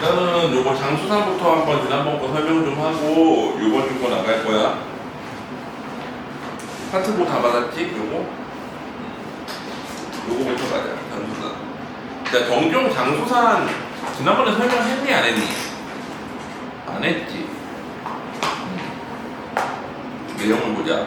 일단은 요거 장수산부터 한번 지난번 거 설명 좀 하고 요번 주 거 나갈 거야. 파트 뭐 다 받았지? 요거부터 가자. 장수산. 자, 정종 장수산 지난번에 설명했니 안 했니? 안 했지. 내용을 보자.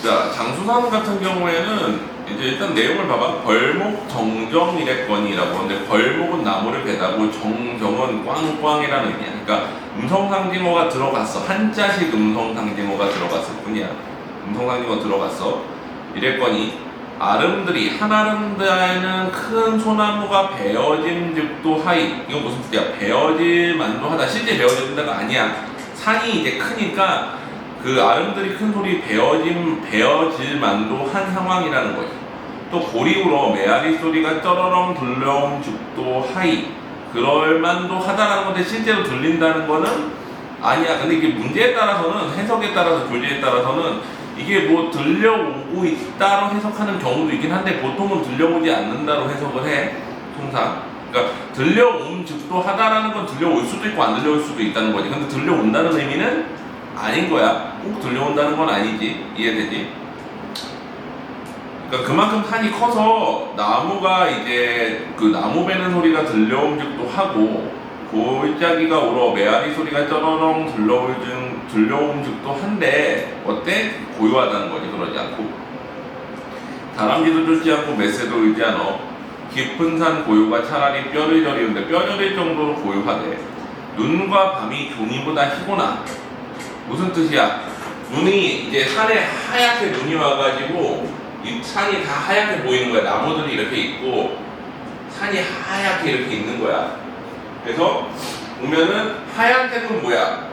자, 장수산 같은 경우에는 이제 일단 내용을 봐봐. 벌목 정정이랬거니라고. 근데 벌목은 나무를 베다고 정정은 꽝꽝이라는 의미야. 그러니까 음성상징어가 들어갔어. 한자식 음성상징어가 들어갔을 뿐이야. 음성상징어 들어갔어. 이랬거니 아름드리 한아름다에는 큰 소나무가 베어짐 즉도 하이. 이거 무슨 뜻이야? 베어질 만도 하다. 실제 베어진다가 아니야. 산이 이제 크니까 그 아름드리 큰 소리 베어질 만도 한 상황이라는 거지. 또 고리우러 메아리 소리가 쩌러렁 들려옴 즉도 하이. 그럴 만도 하다라는 건데 실제로 들린다는 거는 아니야. 근데 이게 문제에 따라서는 해석에 따라서 교재에 따라서는 이게 뭐 들려오고 있다로 해석하는 경우도 있긴 한데 보통은 들려오지 않는다로 해석을 해. 통상. 그러니까 들려옴 즉도 하다라는 건 들려올 수도 있고 안 들려올 수도 있다는 거지. 근데 들려온다는 의미는 아닌 거야. 꼭 들려온다는 건 아니지. 이해되지? 그러니까 그만큼 산이 커서 나무가 이제 그 나무 베는 소리가 들려옴 즉도 하고 골짜기가 울어 메아리 소리가 쩌러렁 들려옴 즉도 한데 어때? 고요하다는 거지. 그러지 않고 다람쥐도 쫓지 않고 메새도 울지 않어. 깊은 산 고요가 차라리 뼈를 저리는데 뼈 저릴 정도로 고요하대. 눈과 밤이 종이보다 희구나. 무슨 뜻이야? 눈이 이제 산에 하얗게 눈이 와가지고 이 산이 다 하얗게 보이는 거야. 나무들이 이렇게 있고 산이 하얗게 이렇게 있는 거야. 그래서 보면은 하얀색은 뭐야?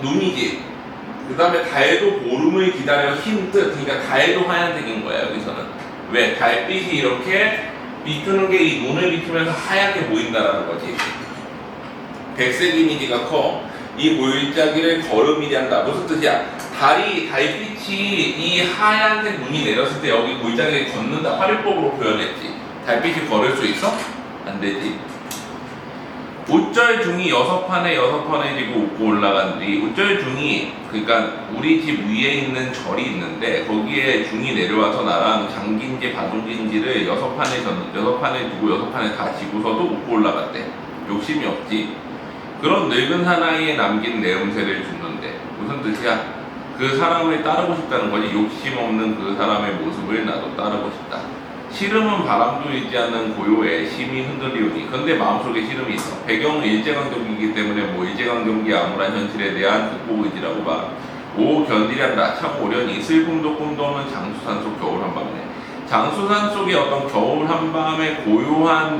눈이지. 그 다음에 달도 보름을 기다려 흰 뜻. 그러니까 달도 하얀색인 거야. 여기서는. 왜? 달빛이 이렇게 비추는 게 이 눈을 비추면서 하얗게 보인다라는 거지. 백색 이미지가 커. 이 골짜기를 걸음이란다. 무슨 뜻이야? 달빛이 이 하얀색 눈이 내렸을 때 여기 골짜기를 걷는다. 활용법으로 표현했지. 달빛이 걸을 수 있어? 안 되지. 우절 중이 6판에 지고 웃고 올라간 뒤 우절 중이 그러니까 우리 집 위에 있는 절이 있는데 거기에 중이 내려와서 나랑 장기인지 바둑인지를 6판에 두고 6판에 다 지고서도 웃고 올라갔대. 욕심이 없지. 그런 늙은 사나이에 남긴 내음새를 줍는데 무슨 뜻이야? 그 사람을 따르고 싶다는 거지. 욕심 없는 그 사람의 모습을 나도 따르고 싶다. 시름은 바람도 있지 않는 고요에 심이 흔들리우니. 근데 마음속에 시름이 있어. 배경은 일제강점기이기 때문에 뭐 일제강점기의 암울한 현실에 대한 극복 의지라고 봐. 오 견디란다. 참 오려니 슬픔도 꿈도 없는 장수산 속 겨울 한밤이네. 장수산 속의 어떤 겨울 한밤의 고요한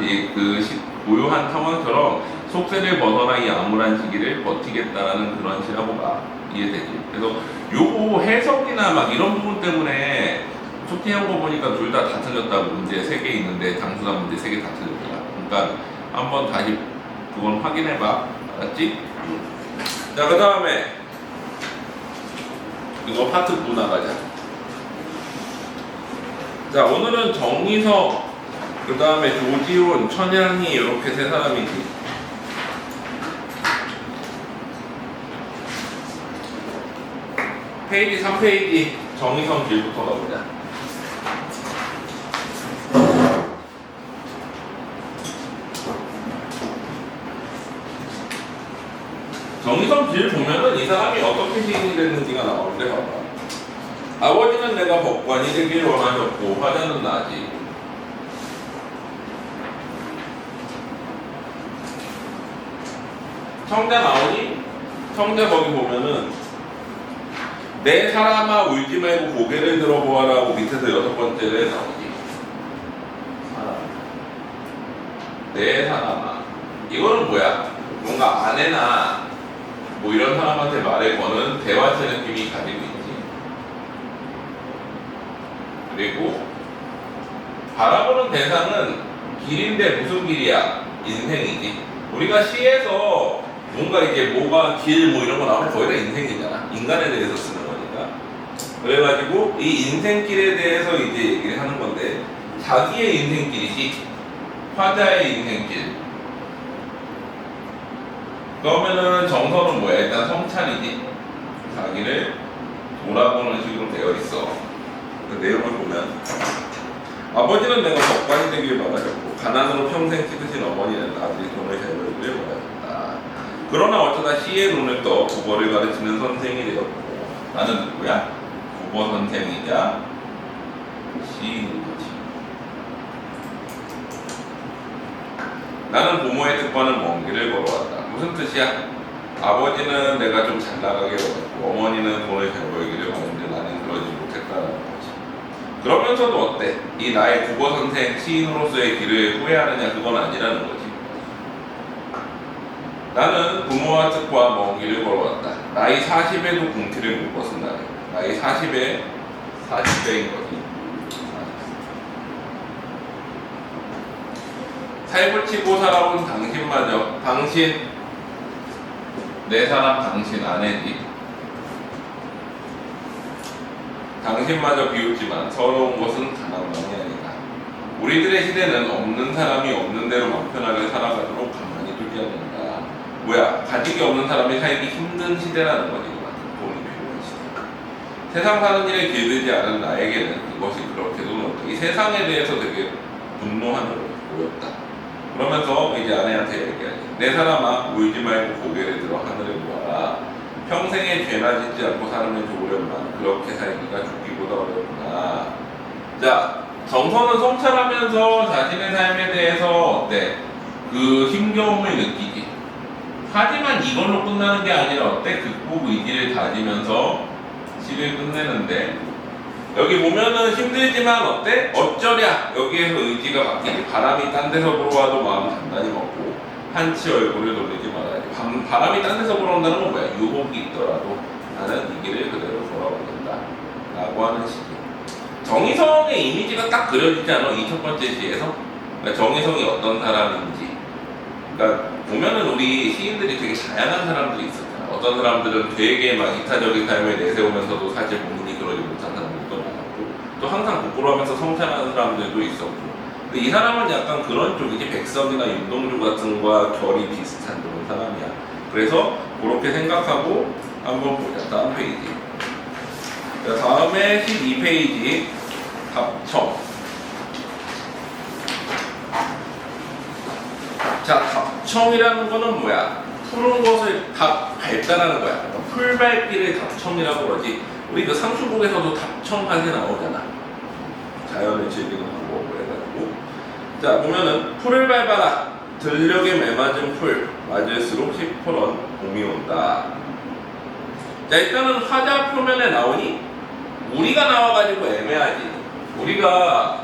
고요한 상황처럼 속세를 벗어나 이 암울한 시기를 버티겠다라는 그런 시라고 봐. 이해되지? 그래서 요거 해석이나 막 이런 부분 때문에 초팅한 거 보니까 둘 다 틀렸다고. 문제 3개 있는데 장수산 문제 3개 다 틀렸더라. 그러니까 한번 다시 그건 확인해봐. 알았지? 자, 그 다음에 이거 파트 9 나가자. 자, 오늘은 정희석, 그 다음에 조지훈, 천양희 이렇게 3사람이지. 페이지 3페이지 정희성 질부터 가보자. 정희성 질 보면은 이 사람이 어떻게 시인이 됐는지가 나오는데 봐봐. 아버지는 내가 법관이 되길 원하셨고 화자는 나지. 청자 나오니? 청자 거기 보면은 내 사람아 울지 말고 고개를 들어보아라고 밑에서 6번째에 나오지. 내 사람아. 이거는 뭐야? 뭔가 아내나 뭐 이런 사람한테 말을 거는 대화체 느낌이 가지고 있지. 그리고 바라보는 대상은 길인데 무슨 길이야? 인생이지. 우리가 시에서 뭔가 이제 뭐가 길 뭐 이런 거 나오면 거의 다 인생이잖아. 인간에 대해서 쓰는 거니까. 그래가지고 이 인생길에 대해서 이제 얘기를 하는 건데 자기의 인생길이지. 화자의 인생길. 그러면은 정서는 뭐야? 일단 성찰이지. 자기를 돌아보는 식으로 되어 있어. 그 내용을 보면 아버지는 내가 법관이 되길 바라셨고 가난으로 평생 키우신 어머니는 아들이 돈을 잘 벌기를 바라셨다. 그러나 어쩌다 시의 눈을 떠 국어를 가르치는 선생이 되었고 나는 누구야? 국어 선생이자 시인인 거지. 나는 부모의 특권을 먼 길을 걸어왔다. 무슨 뜻이야? 아버지는 내가 좀 잘 나가게 얻었고 어머니는 돈을 잘 벌기를 바랐는데 나는 그러지 못했다는 거지. 그러면서도 어때? 이 나의 국어 선생 시인으로서의 길을 후회하느냐? 그건 아니라는 거지. 나는 부모와 뜻과 먼 길을 걸어왔다. 나이 40에도 궁티를 못 벗은다. 나이 40배인 거지. 살붙이고 살아온 당신마저 당신 내 사람 당신 아내지. 당신마저 비웃지만 서러운 것은 가난만이 아니다. 우리들의 시대는 없는 사람이 없는 대로 맘 편하게 살아가도록 가만히 두지 않는다. 뭐야? 가족이 없는 사람이 살기 힘든 시대라는 거지. 돈이 필요한 시대. 세상 사는 일에 길들지 않은 나에게는 이것이 그렇게도 높다. 이 세상에 대해서 되게 분노하는 걸 보였다. 그러면서 이제 아내한테 얘기하지. 내 사람아 울지 말고 고개를 들어 하늘을 보아라. 평생에 죄나 짓지 않고 살면 좋으련만 그렇게 살기가 죽기보다 어렵구나. 자, 정서는 성찰하면서 자신의 삶에 대해서 어때? 그 힘겨움을 느끼지. 하지만 이걸로 끝나는 게 아니라 어때? 극복 의지를 다지면서 시를 끝내는데 여기 보면은 힘들지만 어때? 어쩌랴 여기에서 의지가 바뀌지. 바람이 딴 데서 불어와도 마음 단단히 먹고 한치 얼굴을 돌리지 말아야지. 바람이 딴 데서 불어온다는 건 뭐야? 유혹이 있더라도 나는 이 길을 그대로 돌아오겠다 라고 하는 시기. 정의성의 이미지가 딱 그려지지 않아? 이 첫 번째 시에서? 그러니까 정의성이 어떤 사람인지. 그러니까 보면은 우리 시인들이 되게 다양한 사람들이 있었잖아. 어떤 사람들은 되게 막 이타적인 삶을 내세우면서도 사실 본인이 그러지 못한 사람들도 많았고 또 항상 부끄러워하면서 성찰하는 사람들도 있었고 근데 이 사람은 약간 그런 쪽이지. 백석이나 윤동주 같은 거와 결이 비슷한 그런 사람이야. 그래서 그렇게 생각하고 한번 보자. 다음 페이지. 자, 다음에 12페이지 답청. 자, 답청이라는 거는 뭐야? 푸른 것을 발달하는 거야. 풀밟기를 답청이라고 그러지. 우리 그 상수곡에서도 답청하게 나오잖아. 자연을 즐기는 방법으로 해가지고. 자, 보면은 풀을 밟아라. 들녘에 매맞은 풀 맞을수록 시퍼런 봄이 온다. 자, 일단은 화자 표면에 나오니 우리가 나와가지고 애매하지. 우리가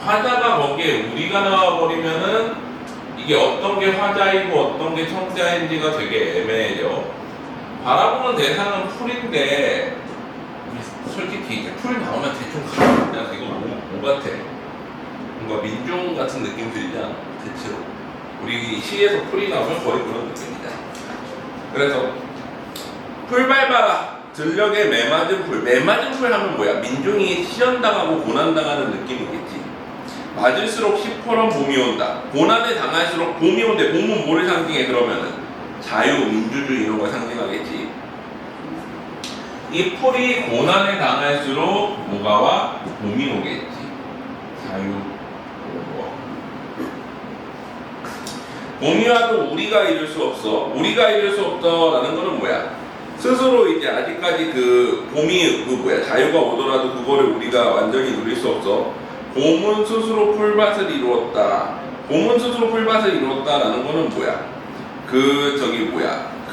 화자가 거기에 우리가 나와버리면은 이게 어떤 게 화자이고 어떤 게 청자인지가 되게 애매해져. 바라보는 대상은 풀인데 솔직히 이제 풀 나오면 대충 가면 이거 뭐 같아? 뭔가 민중 같은 느낌 들지 않아? 대체로 우리 시에서 풀이 나오면 거의 그런 느낌이다. 그래서 풀 밟아라. 들녘에 매맞은 풀. 매맞은 풀 하면 뭐야? 민중이 시련당하고 고난당하는 느낌이겠지. 맞을수록 시퍼런 봄이 온다. 고난에 당할수록 봄이 온대. 봄은 뭐를 상징해? 그러면은 자유, 민주주의 이런 걸 상징하겠지. 이 풀이 고난에 당할수록 뭐가 와? 봄이 오겠지. 자유, 이런 거. 봄이 와도 우리가 이룰 수 없어. 우리가 이룰 수 없다라는 거는 뭐야? 스스로 이제 아직까지 그 봄이 그 뭐야? 자유가 오더라도 그거를 우리가 완전히 누릴 수 없어. 봄은 스스로 풀밭을 이루었다. 봄은 스스로 풀밭을 이루었다라는 거는 뭐야? 그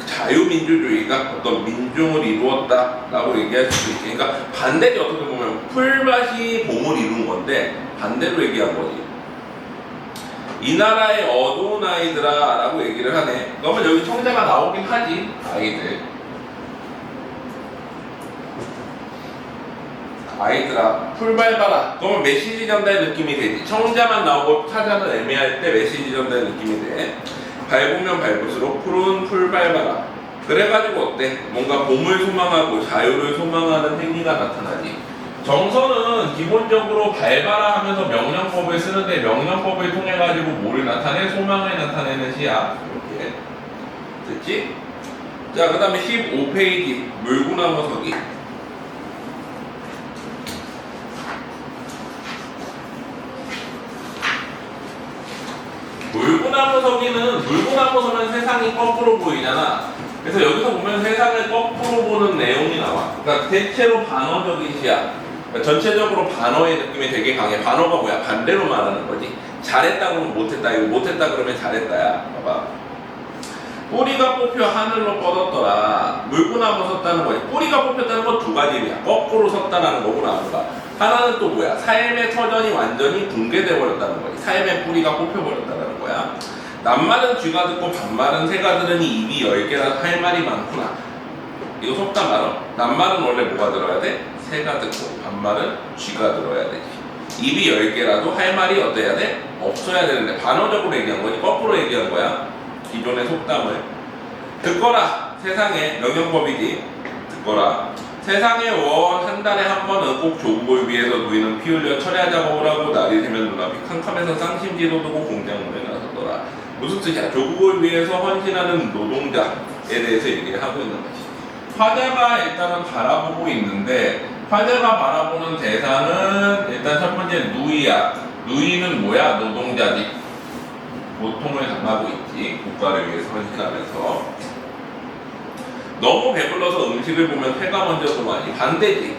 자유민주주의가 어떤 민중을 이루었다라고 얘기할 수도 있지. 그러니까 반대로 어떻게 보면 풀밭이 봄을 이룬 건데 반대로 얘기한 거지. 이 나라의 어두운 아이들아 라고 얘기를 하네. 그러면 여기 청자가 나오긴 하지. 아이들아 풀 밟아라. 그러면 메시지 전달 느낌이 되지. 청자만 나오고 타자는 애매할 때 메시지 전달 느낌이 돼. 밟으면 밟을수록 푸른 풀 밟아라. 그래가지고 어때? 뭔가 봄을 소망하고 자유를 소망하는 행위가 나타나지. 정서는 기본적으로 밟아라 하면서 명령법을 쓰는데 명령법을 통해 가지고 뭐를 나타내? 소망을 나타내는 시야. 이렇게. 됐지? 자, 그 다음에 15페이지 물구나무 서기. 물구나무 서기는 물구나무 서면 세상이 거꾸로 보이잖아. 그래서 여기서 보면 세상을 거꾸로 보는 내용이 나와. 그러니까 대체로 반어적인 시야. 그러니까 전체적으로 반어의 느낌이 되게 강해. 반어가 뭐야? 반대로 말하는 거지. 잘했다 그러면 못했다. 이거 못했다 그러면 잘했다야. 봐봐. 뿌리가 뽑혀 하늘로 뻗었더라. 물구나무 섰다는 거지. 뿌리가 뽑혔다는 건 두 가지 의미야. 거꾸로 섰다라는 거고 나무가. 하나는 또 뭐야? 삶의 터전이 완전히 붕괴돼 버렸다는 거지. 삶의 뿌리가 뽑혀 버렸다는 거야. 낱말은 쥐가 듣고 반말은 새가 들으니 입이 10개라 할 말이 많구나. 이거 속담 알아? 낱말은 원래 뭐가 들어야 돼? 새가 듣고 반말은 쥐가 들어야 되지. 입이 10개라도 할 말이 어때야 돼? 없어야 되는데 반어적으로 얘기한 거지. 거꾸로 얘기한 거야. 기존의 속담을. 듣거라. 세상에 명령법이지. 듣거라. 세상의 원 한 달에 한 번은 꼭 조국을 위해서 누이는 피 흘려 철야 작업을 하고 날이 새면 눈앞이 캄캄해서 쌍심지도 두고 공장문에 나섰더라. 무슨 뜻이야? 조국을 위해서 헌신하는 노동자에 대해서 얘기를 하고 있는 거지. 화자가 일단은 바라보고 있는데 화자가 바라보는 대상은 일단 첫 번째 누이야. 누이는 뭐야? 노동자지. 고통을 당하고 있지. 국가를 위해서 헌신하면서. 너무 배불러서 음식을 보면 회가 먼저 동하니 반대지.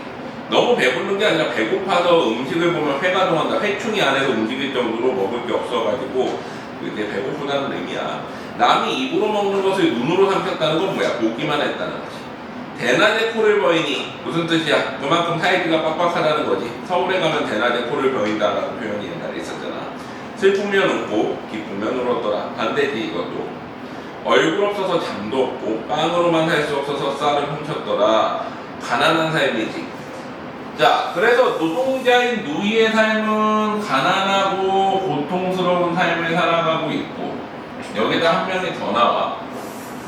너무 배부른 게 아니라 배고파서 음식을 보면 회가 동한다. 회충이 안에서 움직일 정도로 먹을 게 없어가지고 이게 배고프다는 의미야. 남이 입으로 먹는 것을 눈으로 삼켰다는 건 뭐야? 보기만 했다는 거지. 대낮에 코를 버이니 무슨 뜻이야? 그만큼 살기가 빡빡하다는 거지. 서울에 가면 대낮에 코를 버인다라는 표현이 옛날에 있었잖아. 슬프면 웃고 기쁘면 울었더라. 반대지 이것도. 얼굴 없어서 잠도 없고 빵으로만 살 수 없어서 쌀을 훔쳤더라. 가난한 삶이지. 자, 그래서 노동자인 누이의 삶은 가난하고 고통스러운 삶을 살아가고 있고 여기다 한 명이 더 나와.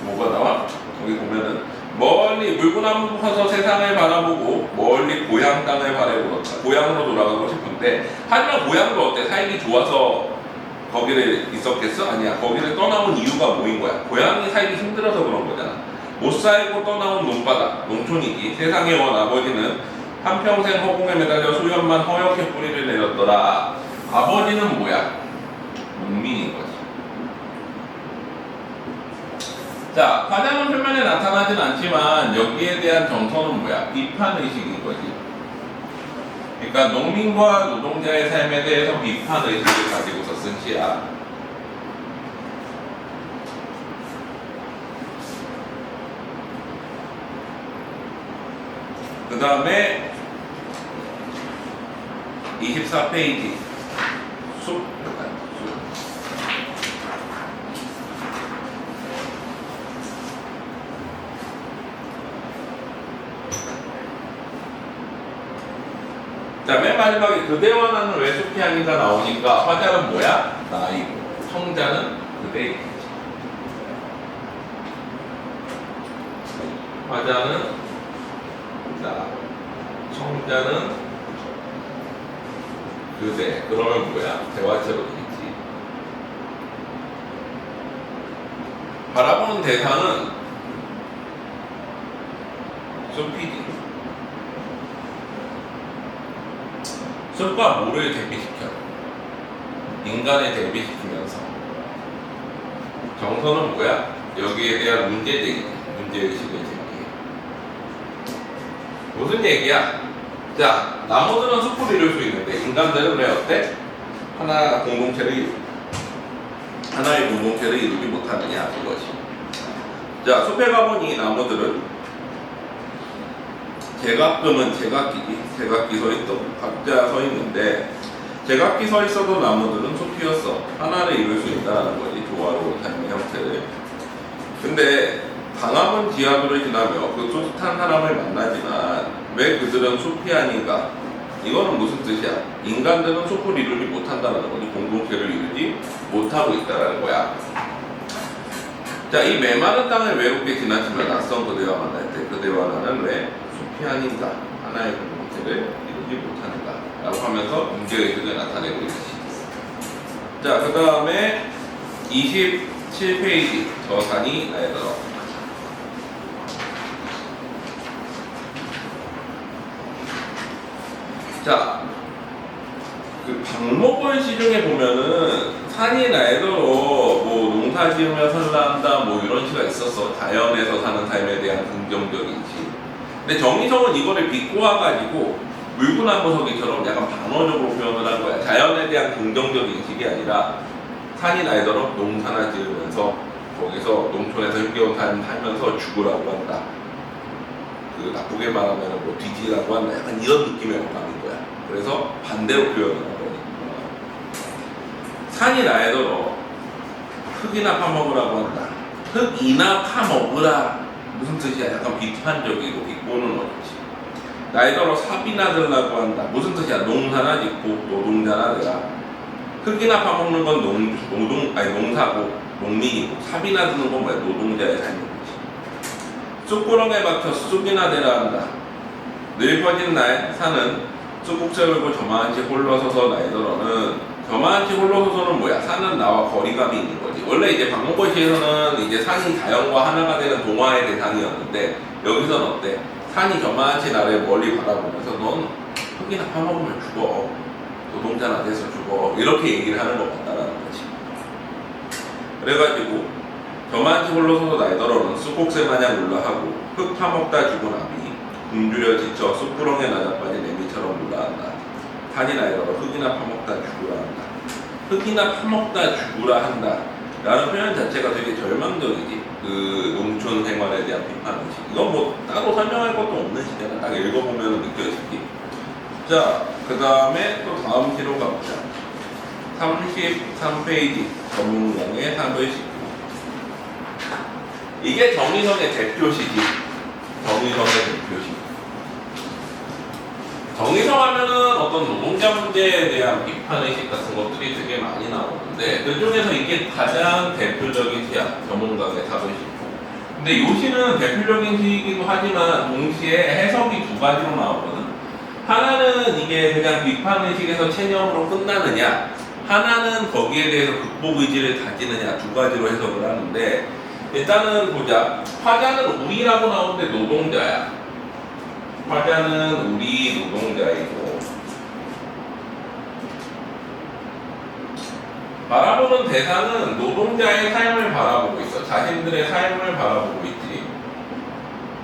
뭐가 나와? 여기 보면은 멀리 물구나무 커서 세상을 바라보고 멀리 고향 땅을 바라보았다. 고향으로 돌아가고 싶은데 하지만 고향도 어때? 살기 좋아서 거기를 있었겠어? 아니야. 거기를 떠나온 이유가 뭐인 거야? 고향이 살기 힘들어서 그런 거잖아. 못 살고 떠나온 논바다, 농촌이지. 세상의 원 아버지는 한평생 허공에 매달려 소년만 허옇게 뿌리를 내렸더라. 아버지는 뭐야? 농민인 거지. 자, 화자문 표면에 나타나진 않지만 여기에 대한 정서는 뭐야? 비판의식인 거지. 그러니까 농민과 노동자의 삶에 대해서 비판의식을 가지고서 쓴 시야. 그 다음에 24페이지 숲. 자, 맨 마지막에 그대와 나는 왜 숲이 아닌가 나오니까 화자는 뭐야? 나이고 청자는 그대이지. 화자는 나, 청자는 그대. 그러면 뭐야? 대화체로 되겠지. 바라보는 대상은 숲이지. 숲과 뭐를 대비시켜? 인간을 대비시키면서. 정서는 뭐야? 여기에 대한 문제제기지. 문제의식을 제기해. 무슨 얘기야? 자, 나무들은 숲을 이룰 수 있는데 인간들은 왜 어때? 하나의 공동체를 이루지 못하느냐 이것이. 자, 숲에 가보니 나무들은 제각금은 제각기지. 제각기 서 있던 각자 서 있는데 제각기 서 있어도 나무들은 숲이었어. 하나를 이룰 수 있다는 거지. 조화로운 삶의 형태를. 근데 강화문 지하도를 지나며 그 숱한 사람을 만나지만 왜 그들은 숲이 아닌가? 이거는 무슨 뜻이야? 인간들은 숲을 이루지 못한다는 거지. 공동체를 이루지 못하고 있다는 거야. 자, 이 메마른 땅을 외롭게 지나치며 낯선 그대와 만날 때 그대와 나는 왜 숲이 아닌가? 하나의 공동체를 이루지 못하는가? 라고 하면서 문제의식을 나타내고 있지. 자, 그 다음에 25페이지 7페이지 저 산이 나의 더러. 자, 그 박목월 시중에 보면은 산이 나에더러 뭐 농사 지으며 살란다 뭐 이런 시가 있었어. 자연에서 사는 삶에 대한 긍정적인 시. 근데 정의성은 이거를 비꼬아가지고 물구나무서기처럼 약간 반어적으로 표현을 한 거야. 자연에 대한 긍정적인 식이 아니라 산이 나에더러 농사나 지으면서 거기서 농촌에서 힘겨운 삶 살면서 죽으라고 한다. 그 나쁘게 말하면 뭐 뒤지라고 한다. 약간 이런 느낌의 영감인 거야. 그래서 반대로 표현을 한 거니까. 산이 나에더러 흙이나 파먹으라고 한다. 흙이나 파먹으라. 무슨 뜻이야? 약간 비판적이고 비꼬는 어렵지. 나에더러 삽이나 들라고 한다. 무슨 뜻이야? 농사나 짓고 노동자나 되라. 흙이나 파먹는 건 농사고 농민이고 삽이나 드는 건 뭐야? 노동자의 삶인 거지. 쑥구렁에 박혀 쑥이나 되라 한다. 늙어진 날 산은 쑥국새 울고 저만치 홀로 서서 나에더러는 저만치 홀로 서서는 뭐야? 산은 나와 거리감이 있는 거지. 원래 이제 박목걸시에서는 이제 산이 자연과 하나가 되는 동화의 대상이었는데 여기서는 어때? 산이 저만치 나를 멀리 바라보면서 넌 흙이나 파먹으면 죽어. 노동자나 돼서 죽어. 이렇게 얘기를 하는 것 같다라는 거지. 그래가지고 저만치 홀로 서서 나에더러는 쑥국새 마냥 울라하고 흙 파먹다 죽은 아비 굶주려 지쳐 쑥구렁에 낮아빠진 애미처럼 울라한다. 산이 나에더러 흙이나 파먹다 죽으라 한다. 흙이나 파먹다 죽으라 한다 라는 표현 자체가 되게 절망적이지. 그 농촌 생활에 대한 비판의식. 이건 뭐 따로 설명할 것도 없는 시잖아. 딱 읽어보면 느껴지기. 자, 그 다음에 또 다음 시로 가보자. 33페이지 정문강의 3의 19. 이게 정의성의 대표시지. 정의성의 대표시. 정의성 하면은 어떤 노동자 문제에 대한 비판의식 같은 것들이 되게 많이 나오는데 그 중에서 이게 가장 대표적인 시야. 정문강의 3의 19. 근데 이 시는 대표적인 시이기도 하지만 동시에 해석이 두 가지로 나오거든. 하나는 이게 그냥 비판의식에서 체념으로 끝나느냐, 하나는 거기에 대해서 극복 의지를 가지느냐, 두 가지로 해석을 하는데 일단은 보자. 화자는 우리라고 나오는데 노동자야. 화자는 우리 노동자이고 바라보는 대상은 노동자의 삶을 바라보고 있어. 자신들의 삶을 바라보고 있지.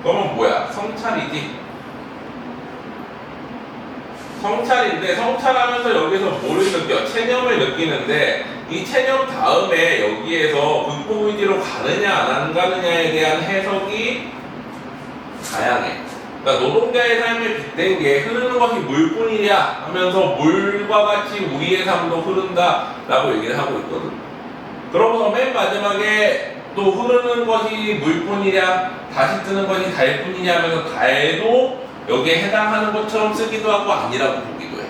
그러면 뭐야? 성찰이지. 성찰인데 성찰하면서 여기서 뭐를 느껴? 체념을 느끼는데 이 체념 다음에 여기에서 극복 의지로 가느냐 안 가느냐에 대한 해석이 다양해. 그러니까 노동자의 삶에 빗댄 게 흐르는 것이 물뿐이냐 하면서 물과 같이 우리의 삶도 흐른다 라고 얘기를 하고 있거든. 그러고서 맨 마지막에 또 흐르는 것이 물뿐이냐 다시 뜨는 것이 달뿐이냐 하면서 달도 여기에 해당하는 것처럼 쓰기도 하고 아니라고 보기도 해.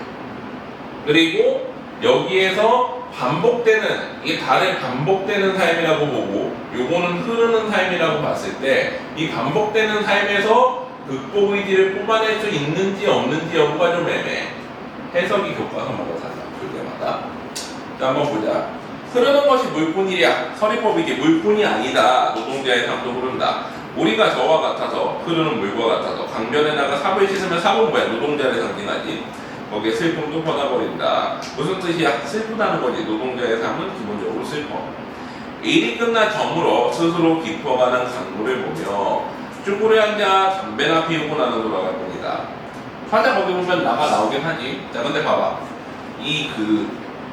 그리고 여기에서 반복되는, 이게 달의 반복되는 삶이라고 보고 요거는 흐르는 삶이라고 봤을 때 이 반복되는 삶에서 극복 의지를 뽑아낼 수 있는지 없는지 여부가 좀 애매해. 해석이 교과서마다 달라. 볼 때마다. 자, 한번 보자. 흐르는 것이 물뿐이랴. 서리법이지. 물뿐이 아니다. 노동자의 삶도 흐른다. 우리가 저와 같아서 흐르는 물과 같아서 강변에 나가 삽을 씻으면 삽은 뭐야? 노동자를 상징하지. 거기에 슬픔도 퍼나버린다. 무슨 뜻이야? 슬프다는 거지. 노동자의 삶은 기본적으로 슬퍼. 일이 끝나 저물어 스스로 깊어가는 강물을 보며 쭈그려 앉아 담배나 피우고 나는 돌아갈 겁니다. 화자 거기 보면 나가 나오긴 하지. 자, 근데 봐봐. 이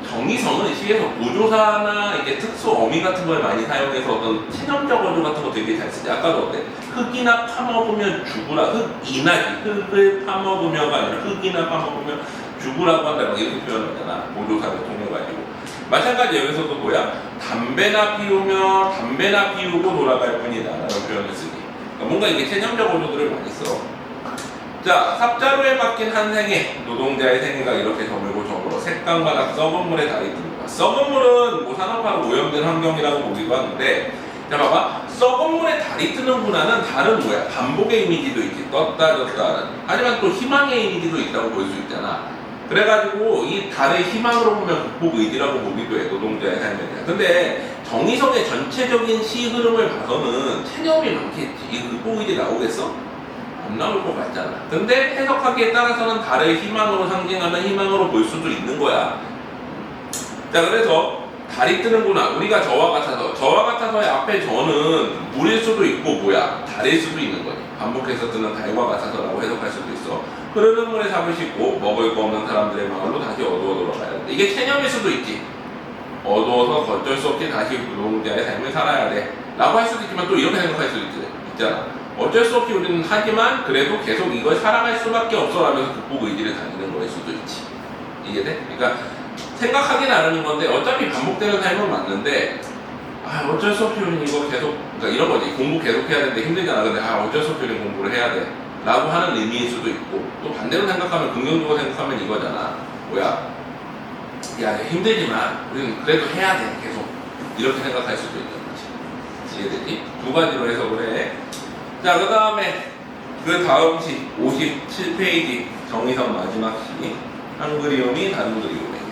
정의성은 시에서 보조사나 이게 특수 어미 같은 걸 많이 사용해서 어떤 체념적 어조 같은 거 되게 잘 쓰지. 아까도 어때? 흙이나 파먹으면 죽으라. 흙이나지. 흙을 파먹으며가 아니라 흙이나 파먹으면 죽으라고 한다. 막 이렇게 표현하잖아. 보조사를 통해가지고. 마찬가지 여기서도 뭐야? 담배나 피우고 돌아갈 뿐이다. 라는 표현을 쓰기. 그러니까 뭔가 이게 체념적 어조들을 많이 써. 자, 삽자루에 박힌 한 생에 노동자의 생애가 이렇게 저물고 색강바닥 썩은 물에 달이 듭니다. 썩은 물은 뭐 산업화로 오염된 환경이라고 보기도 하는데 자 봐봐. 썩은 물에 달이 뜨는 문화는 달은 뭐야? 반복의 이미지도 있지. 떴다 졌다. 하지만 또 희망의 이미지도 있다고 볼 수 있잖아. 그래가지고 이 달의 희망으로 보면 극복 의지라고 보기도 해. 노동자의 삶에 대한. 근데 정의성의 전체적인 시 흐름을 봐서는 체념이 많겠지. 이 극복이지 나오겠어? 안 나올 것 같잖아. 근데 해석하기에 따라서는 달을 희망으로 상징하면 희망으로 볼 수도 있는 거야. 자, 그래서 달이 뜨는구나. 우리가 저와 같아서의 앞에 저는 물일 수도 있고 뭐야? 달일 수도 있는 거지. 반복해서 뜨는 달과 같아서라고 해석할 수도 있어. 흐르는 물에 잡을 싣고 먹을 거 없는 사람들의 마을로 다시 어두워 돌아가야 돼. 이게 체념일 수도 있지. 어두워서 어쩔 수 없이 다시 노동자의 삶을 살아야 돼 라고 할 수도 있지만 또 이렇게 생각할 수도 있잖아. 어쩔 수 없이 우리는 하지만 그래도 계속 이걸 살아갈 수밖에 없어 라면서 극복 의지를 다니는 거일 수도 있지. 이해돼? 그러니까 생각하기 나름인 건데 어차피 반복되는 삶은 맞는데 어쩔 수 없이 우리는 이거 계속 그러니까 이런 거지. 공부 계속 해야 되는데 힘들잖아. 근데 어쩔 수 없이 우리는 공부를 해야 돼 라고 하는 의미일 수도 있고 또 반대로 생각하면 긍정적으로 생각하면 이거잖아. 뭐야? 야, 힘들지만 우리는 그래도 해야 돼 계속 이렇게 생각할 수도 있는 거지. 이해되지? 두 가지로 해석을 해. 자, 그 다음 시 57페이지 정의선 마지막 시 한 그리움이 다른 그리움에게.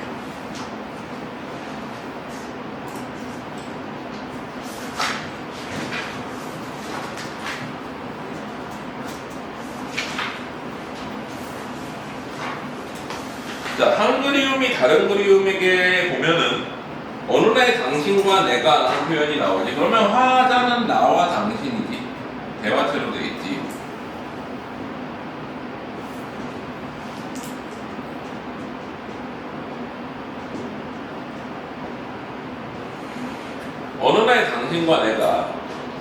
자, 한 그리움이 다른 그리움에게 보면은 어느 날 당신과 내가 라는 표현이 나오지. 그러면 화자는 나와 당신이지. 대화체로 되겠지. 어느 날 당신과 내가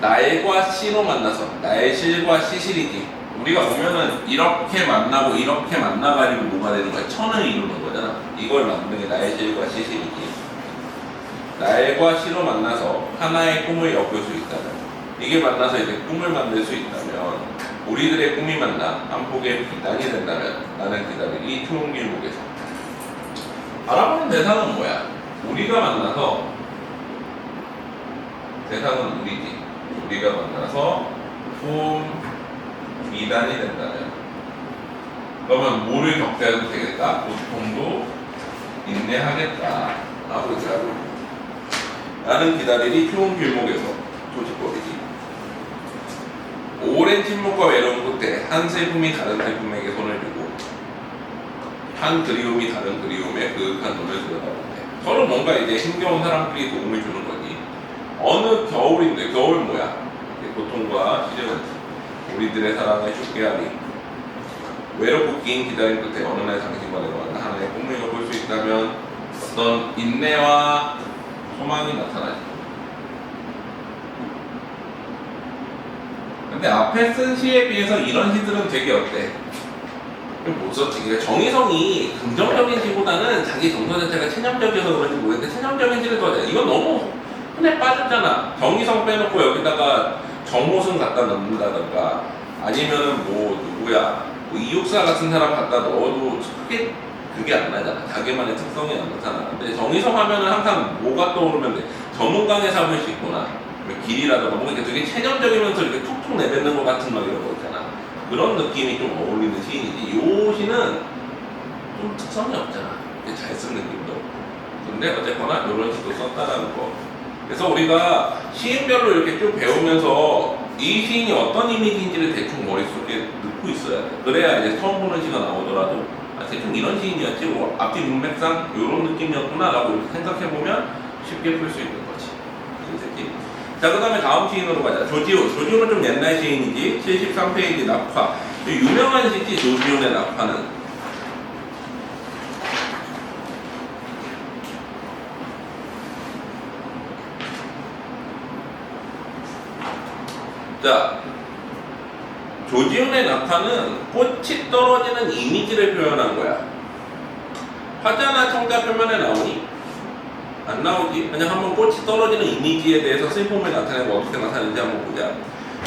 날과 시로 만나서 나의 실과 시실이지. 우리가 보면은 이렇게 만나고 이렇게 만나가지고 뭐가 되는 거야? 천을 이루는 거잖아. 이걸 만드는 게 나의 실과 시실이지. 날과 시로 만나서 하나의 꿈을 엮을 수 있다면, 이게 만나서 이제 꿈을 만들 수 있다면, 우리들의 꿈이 만나 한 폭의 비단이 된다면 나는 기다리리 추운 길목에서. 바라보는 대상은 뭐야? 우리가 만나서, 대상은 우리지. 우리가 만나서 꿈 비단이 된다면, 그러면 뭐를 겪어야도 되겠다? 고통도 인내하겠다 라고 얘기하고, 나는 기다리리 추운 길목에서 조직거리지. 오랜 침묵과 외로움 끝에 한 슬픔이 다른 슬픔에게 손을 주고 한 그리움이 다른 그리움에 그윽한 눈을 들여다보네. 서로 뭔가 이제 힘겨운 사람들이 도움을 주는 거지. 어느 겨울인데, 겨울 뭐야? 고통과 시련은 우리들의 사랑을 죽게 하니 외롭고 긴 기다림 끝에 어느 날 당신과 내가 만나 하나의 꿈을 엮을 수 있다면 어떤 인내와 소망이 나타나지. 근데 앞에 쓴 시에 비해서 이런 시들은 되게 어때? 못 썼지. 그러니까 정의성이 긍정적인 시보다는 자기 정서 자체가 체념적이어서 그런지 모르겠는데 체념적인 시를 더하자. 이건 너무 흔해 빠졌잖아. 정의성 빼놓고 여기다가 정호승 갖다 넣는다던가 아니면은 뭐 누구야 뭐 이육사 같은 사람 갖다 넣어도 크게 그게 안 나잖아. 자기만의 특성이 안 나타나. 근데 정의성 하면은 항상 뭐가 떠오르면 돼. 전문가의 삶을 싣거나 길이라던가 뭔가 이렇게 되게 체념적이면서 이렇게 툭툭 내뱉는 것 같은 막 이런 거 있잖아. 그런 느낌이 좀 어울리는 시인이지. 요 시는 좀 특성이 없잖아. 잘 쓴 느낌도. 근데 어쨌거나 이런 시도 썼다라는 거. 그래서 우리가 시인별로 이렇게 쭉 배우면서 이 시인이 어떤 이미지인지를 대충 머릿속에 넣고 있어야 돼. 그래야 이제 처음 보는 시가 나오더라도 대충 이런 시인이었지, 뭐 앞뒤 문맥상 이런 느낌이었구나 라고 이렇게 생각해보면 쉽게 풀 수 있는 거지. 자, 그 다음에 다음 시인으로 가자. 조지훈은 좀 옛날 시인이지. 73페이지 낙화. 유명한 시지, 조지훈의 낙화는. 자, 조지훈의 낙화는 꽃이 떨어지는 이미지를 표현한 거야. 화자나 청자 표면에 나오니? 안 나오지? 그냥 한번 꽃이 떨어지는 이미지에 대해서 슬픔을 나타내고 어떻게 나타내는지 한번 보자.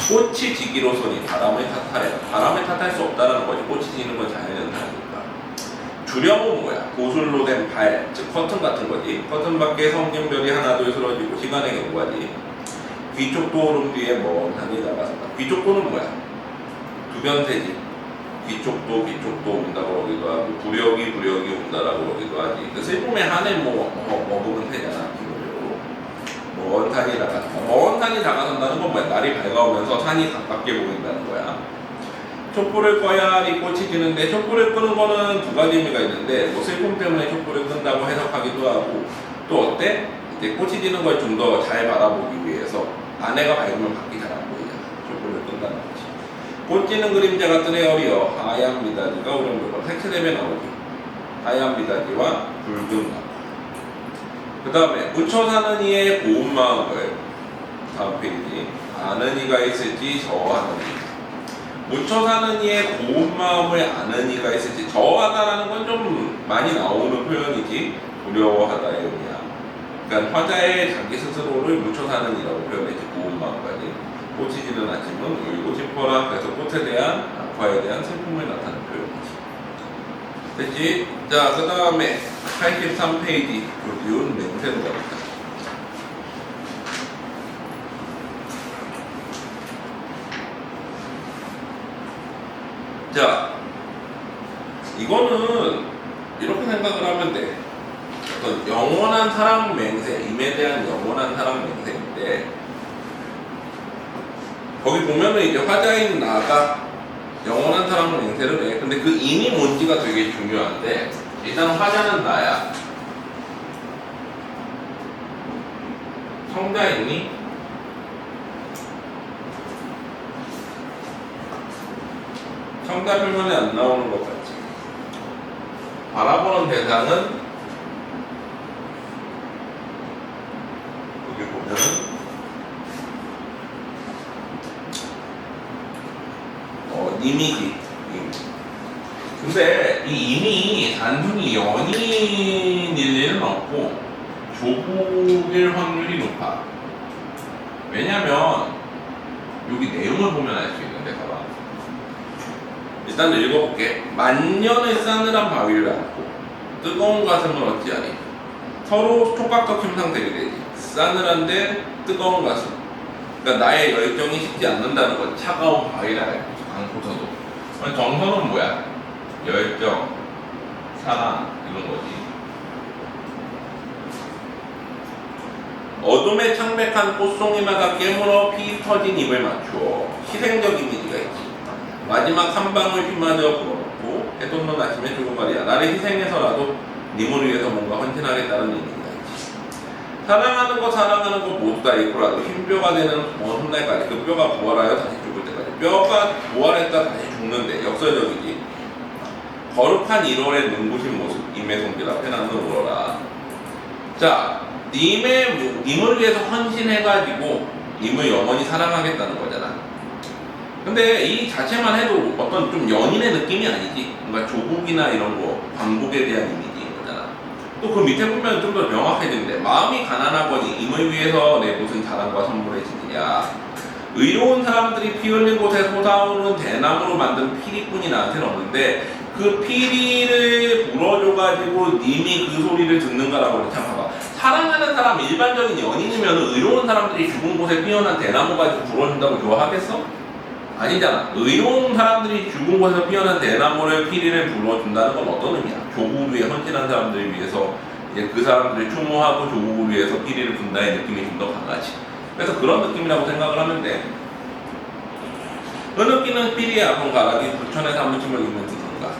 꽃이 지기로서니 바람을 탓하여. 바람을 탓할 수 없다는 거지. 꽃이 지는 건 자연현상이니까. 주령은 뭐야? 고술로 된 발, 즉 커튼 같은 거지. 커튼 밖에 성김별이 하나둘 쓰러지고 시간의 경과지. 귀쪽도 오름 뒤에 먼 하늘이 나가서다. 귀쪽도는 뭐야? 두변세지. 귀쪽도 온다고 그러기도 하고 부력이 온다라고 그러기도 하지. 그 슬픔의 한을 먹으면 되잖아. 기본적으로 먼 산이 다가선다. 먼 산이 다가선다는 건 뭐야? 날이 밝아오면서 산이 가깝게 보인다는 거야. 촛불을 꺼야지 꽃이 지는데 촛불을 끄는 거는 두 가지 의미가 있는데 뭐 슬픔 때문에 촛불을 끈다고 해석하기도 하고 또 어때? 이제 꽃이 지는 걸 좀 더 잘 바라보기 위해서 아내가 밝으면 밖이 잘 안 보이잖아. 촛불을 끈다는 거지. 꽃 지는 그림자 같은 에어리어 하얀 미닫이가 우렁우렁 색채대에 나오기. 하얀 미닫이와 붉은 나무. 그 다음에 묻혀 사는 이의 고운 마음을 다음 페이지 아는 이가 있을지 저하는 이. 묻혀 사는 이의 고운 마음을 아는 이가 있을지 저하다라는 건 좀 많이 나오는 표현이지 두려워하다의 의미야. 그러니까 화자의 자기 스스로를 묻혀 사는 이라고 표현했지 고운 마음까지. 꽃이 지는 아침은 울고 싶어라. 그래서 꽃에 대한 악화에 대한 슬픔을 나타내는 표현이지. 됐지? 자, 그 다음에 83페이지 교훈 맹세로 갑니다. 자, 이거는 이렇게 생각을 하면 돼. 어떤 영원한 사랑 맹세, 임에 대한 영원한 사랑 맹세인데 거기 보면은 이제 화자인 나가 영원한 사랑 맹세를 해. 근데 그 임이 뭔지가 되게 중요한데 일단 화자는 나야. 성자이니? 성자 표면에 안 나오는 것 같지. 바라보는 대상은 여기 보면은 님이지. 님. 근데 이 임이 단순히 연인일 일은 없고 조국일 확률이 높아. 왜냐면 여기 내용을 보면 알 수 있는데 봐봐. 일단 읽어볼게. 만년의 싸늘한 바위를 안고 뜨거운 가슴을 어찌하니. 서로 촉각적 상태가 되지. 싸늘한데 뜨거운 가슴. 그러니까 나의 열정이 식지 않는다는 건 차가운 바위를 알고 않고서도. 정서는 뭐야? 열정, 사랑 이런 거지. 어둠에 창백한 꽃송이마다 깨물어 피 터진 입을 맞추어 희생적 이미지가 있지. 마지막 한 방울 피마저 불어넣고 해돋는 아침에 죽은 말이야. 나를 희생해서라도 님을 위해서 뭔가 헌신하겠다는 의미가 있지. 사랑하는 것 모두 다 잃고라도 흰뼈가 되는 먼 훗날까지 그 뼈가 부활하여 다시 죽을 때까지. 뼈가 부활했다 다시 죽는데 역설적이지. 거룩한 1월의 눈부신 모습 임의 손길 앞에 나는 울어라. 자, 님을 위해서 헌신해가지고 님을 영원히 사랑하겠다는 거잖아. 근데 이 자체만 해도 어떤 좀 연인의 느낌이 아니지. 뭔가 조국이나 이런 거 광복에 대한 이미지인 거잖아. 또 그 밑에 보면 좀 더 명확해지는데 마음이 가난하거니 임을 위해서 내 무슨 자랑과 선물을 지느냐. 의로운 사람들이 피 흘린 곳에 솟아오르는 대나무로 만든 피리꾼이 나한테는 없는데 그 피리를 불어줘가지고 님이 그 소리를 듣는가라고 그래. 참 봐봐. 사랑하는 사람, 일반적인 연인이면 의로운 사람들이 죽은 곳에 피어난 대나무 가지고 불어준다고 좋아하겠어? 아니잖아. 의로운 사람들이 죽은 곳에서 피어난 대나무를 피리를 불어준다는 건 어떤 의미야? 조국을 위해 헌신한 사람들을 위해서 이제 그 사람들을 추모하고 조국을 위해서 피리를 분다의 느낌이 좀 더 강하지. 그래서 그런 느낌이라고 생각을 하면 돼. 흐느끼는 피리의 아픈 가락이 부천의 사무침을 입는 듯한가.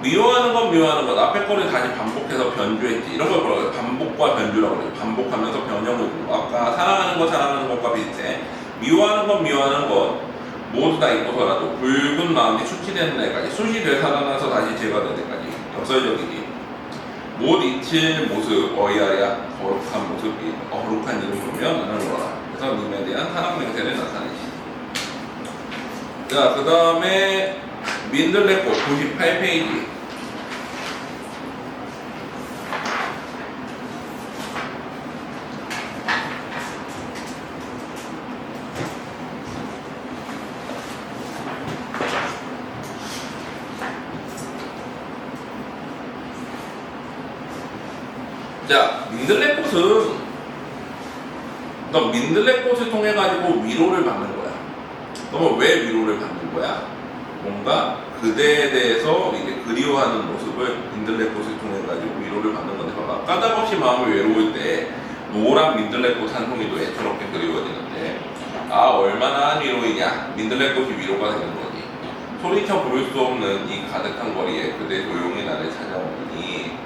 미워하는 건 미워하는 것. 앞에 거를 다시 반복해서 변주했지. 이런 걸 뭐라고 해요? 반복과 변주라고 그래요. 반복하면서 변형을 주고. 아까 사랑하는 것과 비슷해. 미워하는 건 미워하는 것. 모두 다 잊고서라도 붉은 마음이 수치되는 날까지. 숯이 되살아나서 다시 제거될 때까지. 역설적이지. 못 잊힐 모습, 어이하랴. 거룩한 모습이. 거룩한 이름 보면 나는 울어라. 그래서 님에 대한 사랑 맹세를 나타내시. 자, 그 다음에 민들레꽃 98페이지. 자, 민들레꽃을 통해 가지고 위로를 받는 거야. 그러면 왜 위로를 받는 거야? 뭔가 그대에 대해서 이제 그리워하는 모습을 민들레꽃을 통해 가지고 위로를 받는 건데, 봐봐. 까닭없이 마음이 외로울 때 노란 민들레꽃 한 송이도 애처롭게 그리워지는데 아 얼마나 위로이냐. 민들레꽃이 위로가 되는 거지. 소리쳐 부를 수 없는 이 가득한 거리에 그대 조용히 나를 찾아오니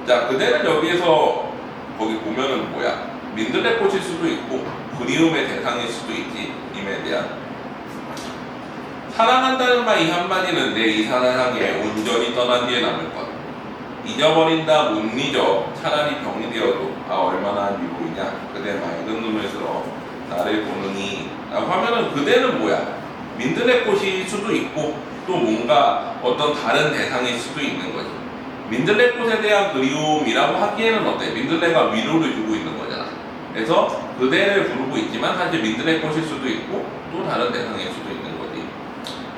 자 그대는 여기에서 거기 보면은 뭐야 민들레꽃일 수도 있고 그리움의 대상일 수도 있지. 임에 대한 사랑한다는 말 이 한마디는 내 이 사랑에 온전히 떠난 뒤에 남을 것. 잊어버린다 못 잊어 차라리 병이 되어도 아 얼마나 위로이냐. 그대 맑은 눈을 들어 나를 보느니 라고 하면은 그대는 뭐야 민들레꽃일 수도 있고 또 뭔가 어떤 다른 대상일 수도 있는 거지. 민들레꽃에 대한 그리움이라고 하기에는 어때? 민들레가 위로를 주고 있는 거잖아. 그래서 그대를 부르고 있지만 사실 민들레꽃일 수도 있고 또 다른 대상일 수도 있는 거지.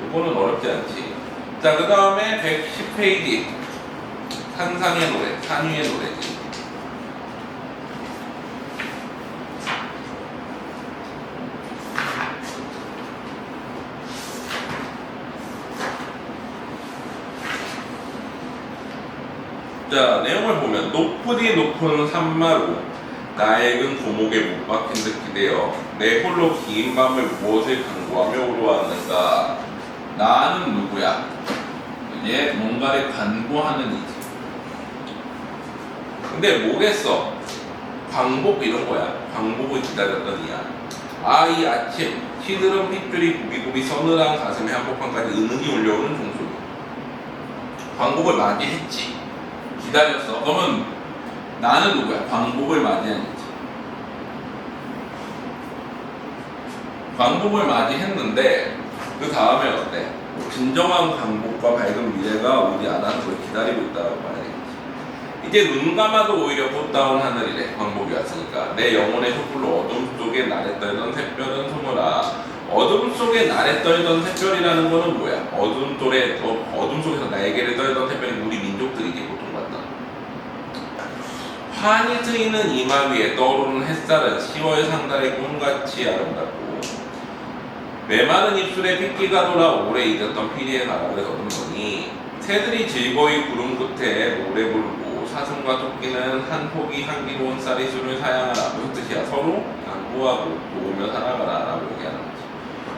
이거는 어렵지 않지. 자, 그 다음에 110페이지 상상의 노래, 산위의 노래지. 자, 내용을 보면 높으디 높은 산마루 낡은 고목에 못 박힌 듯 기대어 내 홀로 긴 밤을 무엇을 간구하며 울어왔는가. 나는 누구야? 이제 뭔가를 간구하는 이지. 근데 뭐겠어? 광복 이런 거야. 광복을 기다렸던 이야. 아, 이 아침 시드름 핏줄이 구비구비 서늘한 가슴에 한복판까지 은은히 울려오는 종소리. 광복을 맞이했지. 기다렸어. 그러면 나는 누구야? 광복을 맞이한 이지. 광복을 맞이했는데 그 다음에 어때? 진정한 광복과 밝은 미래가 오지 않아서 그걸 기다리고 있다고 봐야겠지. 이제 눈 감아도 오히려 꽃다운 하늘이래. 광복이 왔으니까. 내 영혼의 촛불로 어둠 속에 나래 떨던 샛별은 소모라. 어둠 속에 나래 떨던 샛별이라는 거는 뭐야? 어둠 속에서 날개를 떨던 샛별이 우리 민족들이지 보통 봤다. 환히 트이는 이마 위에 떠오르는 햇살은 10월 상달의 꿈같이 아름답고 메마른 입술에 핏기가 돌아 오래 잊었던 피리의 가락을 더듬더니 새들이 즐거이 구름 끝에 노래 부르고 사슴과 토끼는 한 포기 향기로운 쌀이술을 사양하라. 무슨 뜻이야? 서로 양보하고 도우며 살아가라 라고 얘기하는 거지.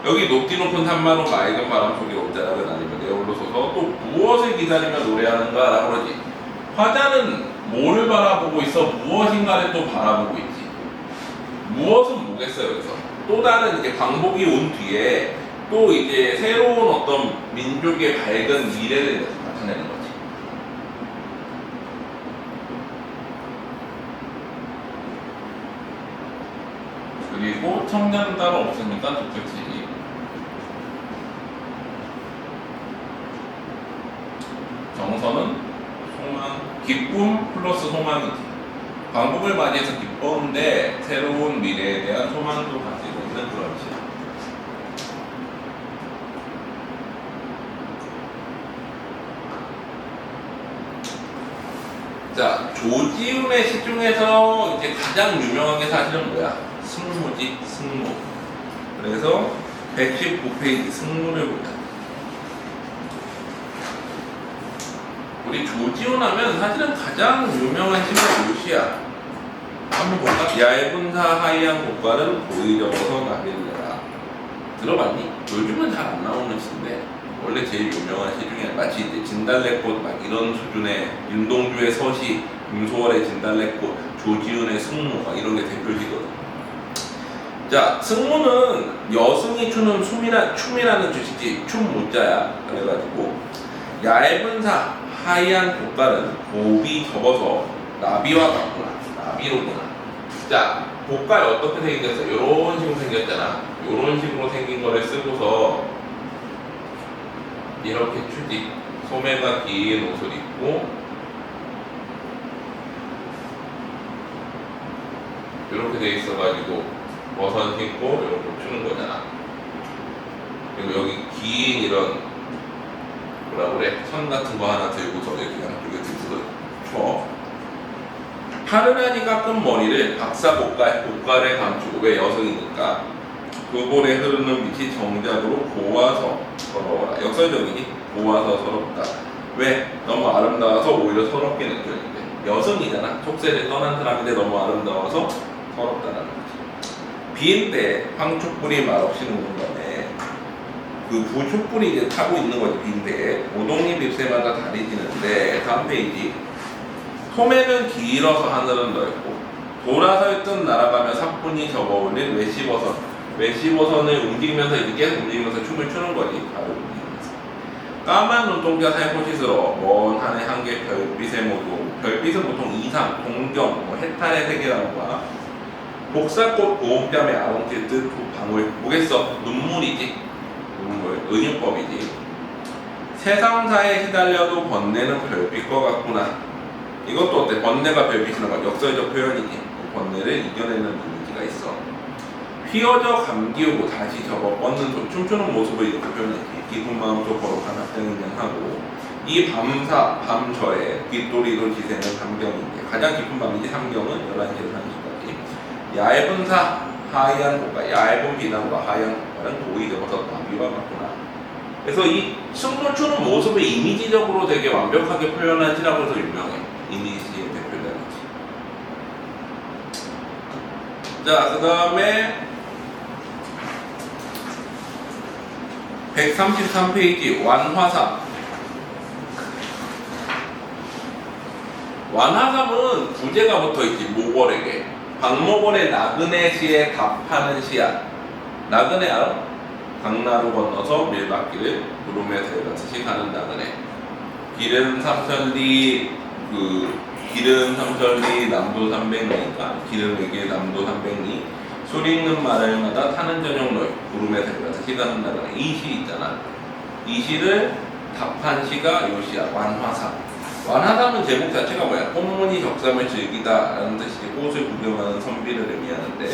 여기 높디 높은 산마루 맑은 바람 속에 옷자락을 나뉘며 내 홀로 서서 또 무엇을 기다리며 노래하는가 라고 그러지. 화자는 뭐를 바라보고 있어? 무엇인가를 또 바라보고 있지. 무엇은 뭐겠어요 여기서? 또 다른 이제 광복이 온 뒤에 또 이제 새로운 어떤 민족의 밝은 미래를 나타내는 거지. 그리고 청자는 따로 없으니까 좋겠지. 정서는 소망, 기쁨 플러스 소망이지. 광복을 맞이해서 기뻤는데 새로운 미래에 대한 소망도 가지고 있는 그런 시. 자, 조지훈의 시 중에서 이제 가장 유명한 게 사실은 뭐야? 승무지, 승무. 그래서 119페이지 승무를 보자. 우리 조지훈 하면 사실은 가장 유명한 시가 요 시야. 한번 볼까? 얇은 사 하얀 고깔은 고이 접어서 나비를 들어봤니? 요즘은 잘 안 나오는 시인데 원래 제일 유명한 시 중에 마치 이제 진달래꽃 막 이런 수준의 윤동주의 서시, 김소월의 진달래꽃, 조지훈의 승무 막 이런 게 대표시거든. 자, 승무는 여승이 추는 춤이라는 뜻이지 춤 모자야. 그래가지고 얇은 사 하얀 고깔은 곱이 접어서 나비와 같구나. 나비로구나. 자, 고깔 어떻게 생겼어? 이런 식으로 생겼잖아. 이런 식으로 생긴 거를 쓰고서 이렇게 추지. 소매가 긴 옷을 입고 이렇게 돼 있어가지고 버선 신고 이렇게 추는 거잖아. 그리고 여기 긴 이런 뭐라 그래? 선 같은 거 하나 들고서 이렇게 들고서 쳐. 파르나니 깎은 머리를 박사 고깔에 감추고, 왜 여성이니까 그볼에 흐르는 빛이 정작으로 고와서 서러워라. 역설적이니? 고와서 서럽다. 왜? 너무 아름다워서 오히려 서럽게 느껴진대. 여성이잖아. 촉새를 떠난 사람인데 너무 아름다워서 서럽다라는 거지. 비인데 황촉불이 말없이 녹는 거네. 그 부촉불이 이제 타고 있는 거지. 비인데 오동잎 잎새마다 다리지는데 다음 페이지. 소매는 길어서 하늘은 넓고 돌아서 있던 날아가며 사뿐히 접어올린 외시버선을 움직이면서 이제 계속 움직이면서 춤을 추는 거지. 바로 움직이면서 까만 눈동자 살포시스러워 먼 하늘 한개 별빛의 모두. 별빛은 보통 이상, 동경, 해탈의 세계라는거야. 복사꽃 고운뺨에 아롱칠 듯 방울. 뭐겠어? 눈물이지. 눈물. 은유법이지. 세상사에 시달려도 번뇌는 별빛과 같구나. 이것도 어때? 번뇌가 별빛이라는 건 역설적 표현이지. 번뇌를 이겨내는 이미지가 있어. 휘어져 감기우고 다시 접어 뻗는 손. 춤추는 모습을 이렇게 표현했지. 기쁜 마음도 거룩한 합정인정하고 이 밤사, 밤저에 귓도리로 지새는 삼경인데 가장 깊은 밤이지. 삼경은 11시에서 1시까지. 얇은 사, 하얀 고가, 얇은 비단과 하얀 고가는 고이 접어서 나비와 같구나. 그래서 이 춤을 추는 모습을 이미지적으로 되게 완벽하게 표현한 시라고 해서 유명해. 이니시의 대표자이지. 자, 그 다음에 133페이지 완화삼. 완화삼은 부제가 붙어있지. 모걸에게. 박모걸의 나그네 시에 답하는 시야. 나그네 알아? 강나루 건너서 밀밭길을 구름에 들어가듯이 가는 나그네. 길은 삼천리 남도 300리니까 길은에게 남도 300리. 술 읽는 마을마다 타는 저녁노을 구름에 들어가듯이 가는 나그네. 이 시 있잖아. 이 시를 답한 시가 요 시야. 완화삼. 완화삼은 제목 자체가 뭐야? 꽃무늬 적삼을 즐기다 라는 뜻이지. 꽃을 구경하는 선비를 의미하는데,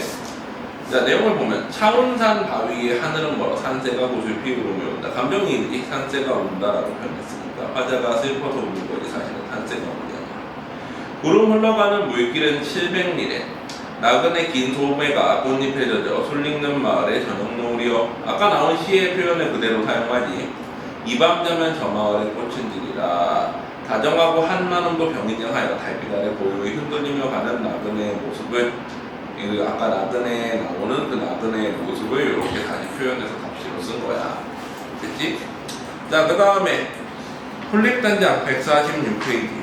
자, 내용을 보면 차운산 바위에 하늘은 멀어 산새가 꽃을 피우러 온다. 감정이입이지. 산새가 온다라고 표현했으니까 화자가 슬퍼서 우는 거지. 사실은 산새가 오는 게 아니라. 구름 흘러가는 물길은 700리래. 나그네 긴 소매가 꽃잎에 젖어 술 읽는 마을의 저녁 노을이여. 아까 나온 시의 표현을 그대로 사용하지. 이 밤 자면 저 마을의 꽃은 지리라. 다정하고 한마음도 병이정하여 달빛 아래 고요히 흔들리며 가는 나그네의 모습을, 아까 나그네에 나오는 그 나그네의 모습을 이렇게 다시 표현해서 답시로 쓴 거야. 됐지? 자, 그 다음에 폴립단장 146페이지.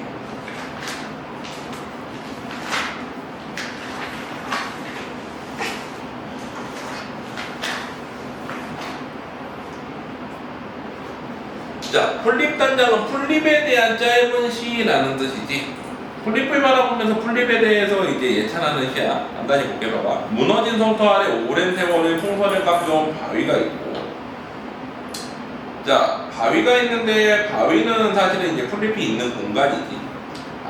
자, 폴립단장은 폴립에 대한 짧은 시라는 뜻이지. 폴립을 바라보면서 폴립에 대해서 이제 예찬하는 시야. 간단히 볼게 봐봐. 무너진 성터 아래 오랜 세월을 풍선을 깎여온 바위가 있고, 자, 바위가 있는데 바위는 사실은 이제 폴립이 있는 공간이지.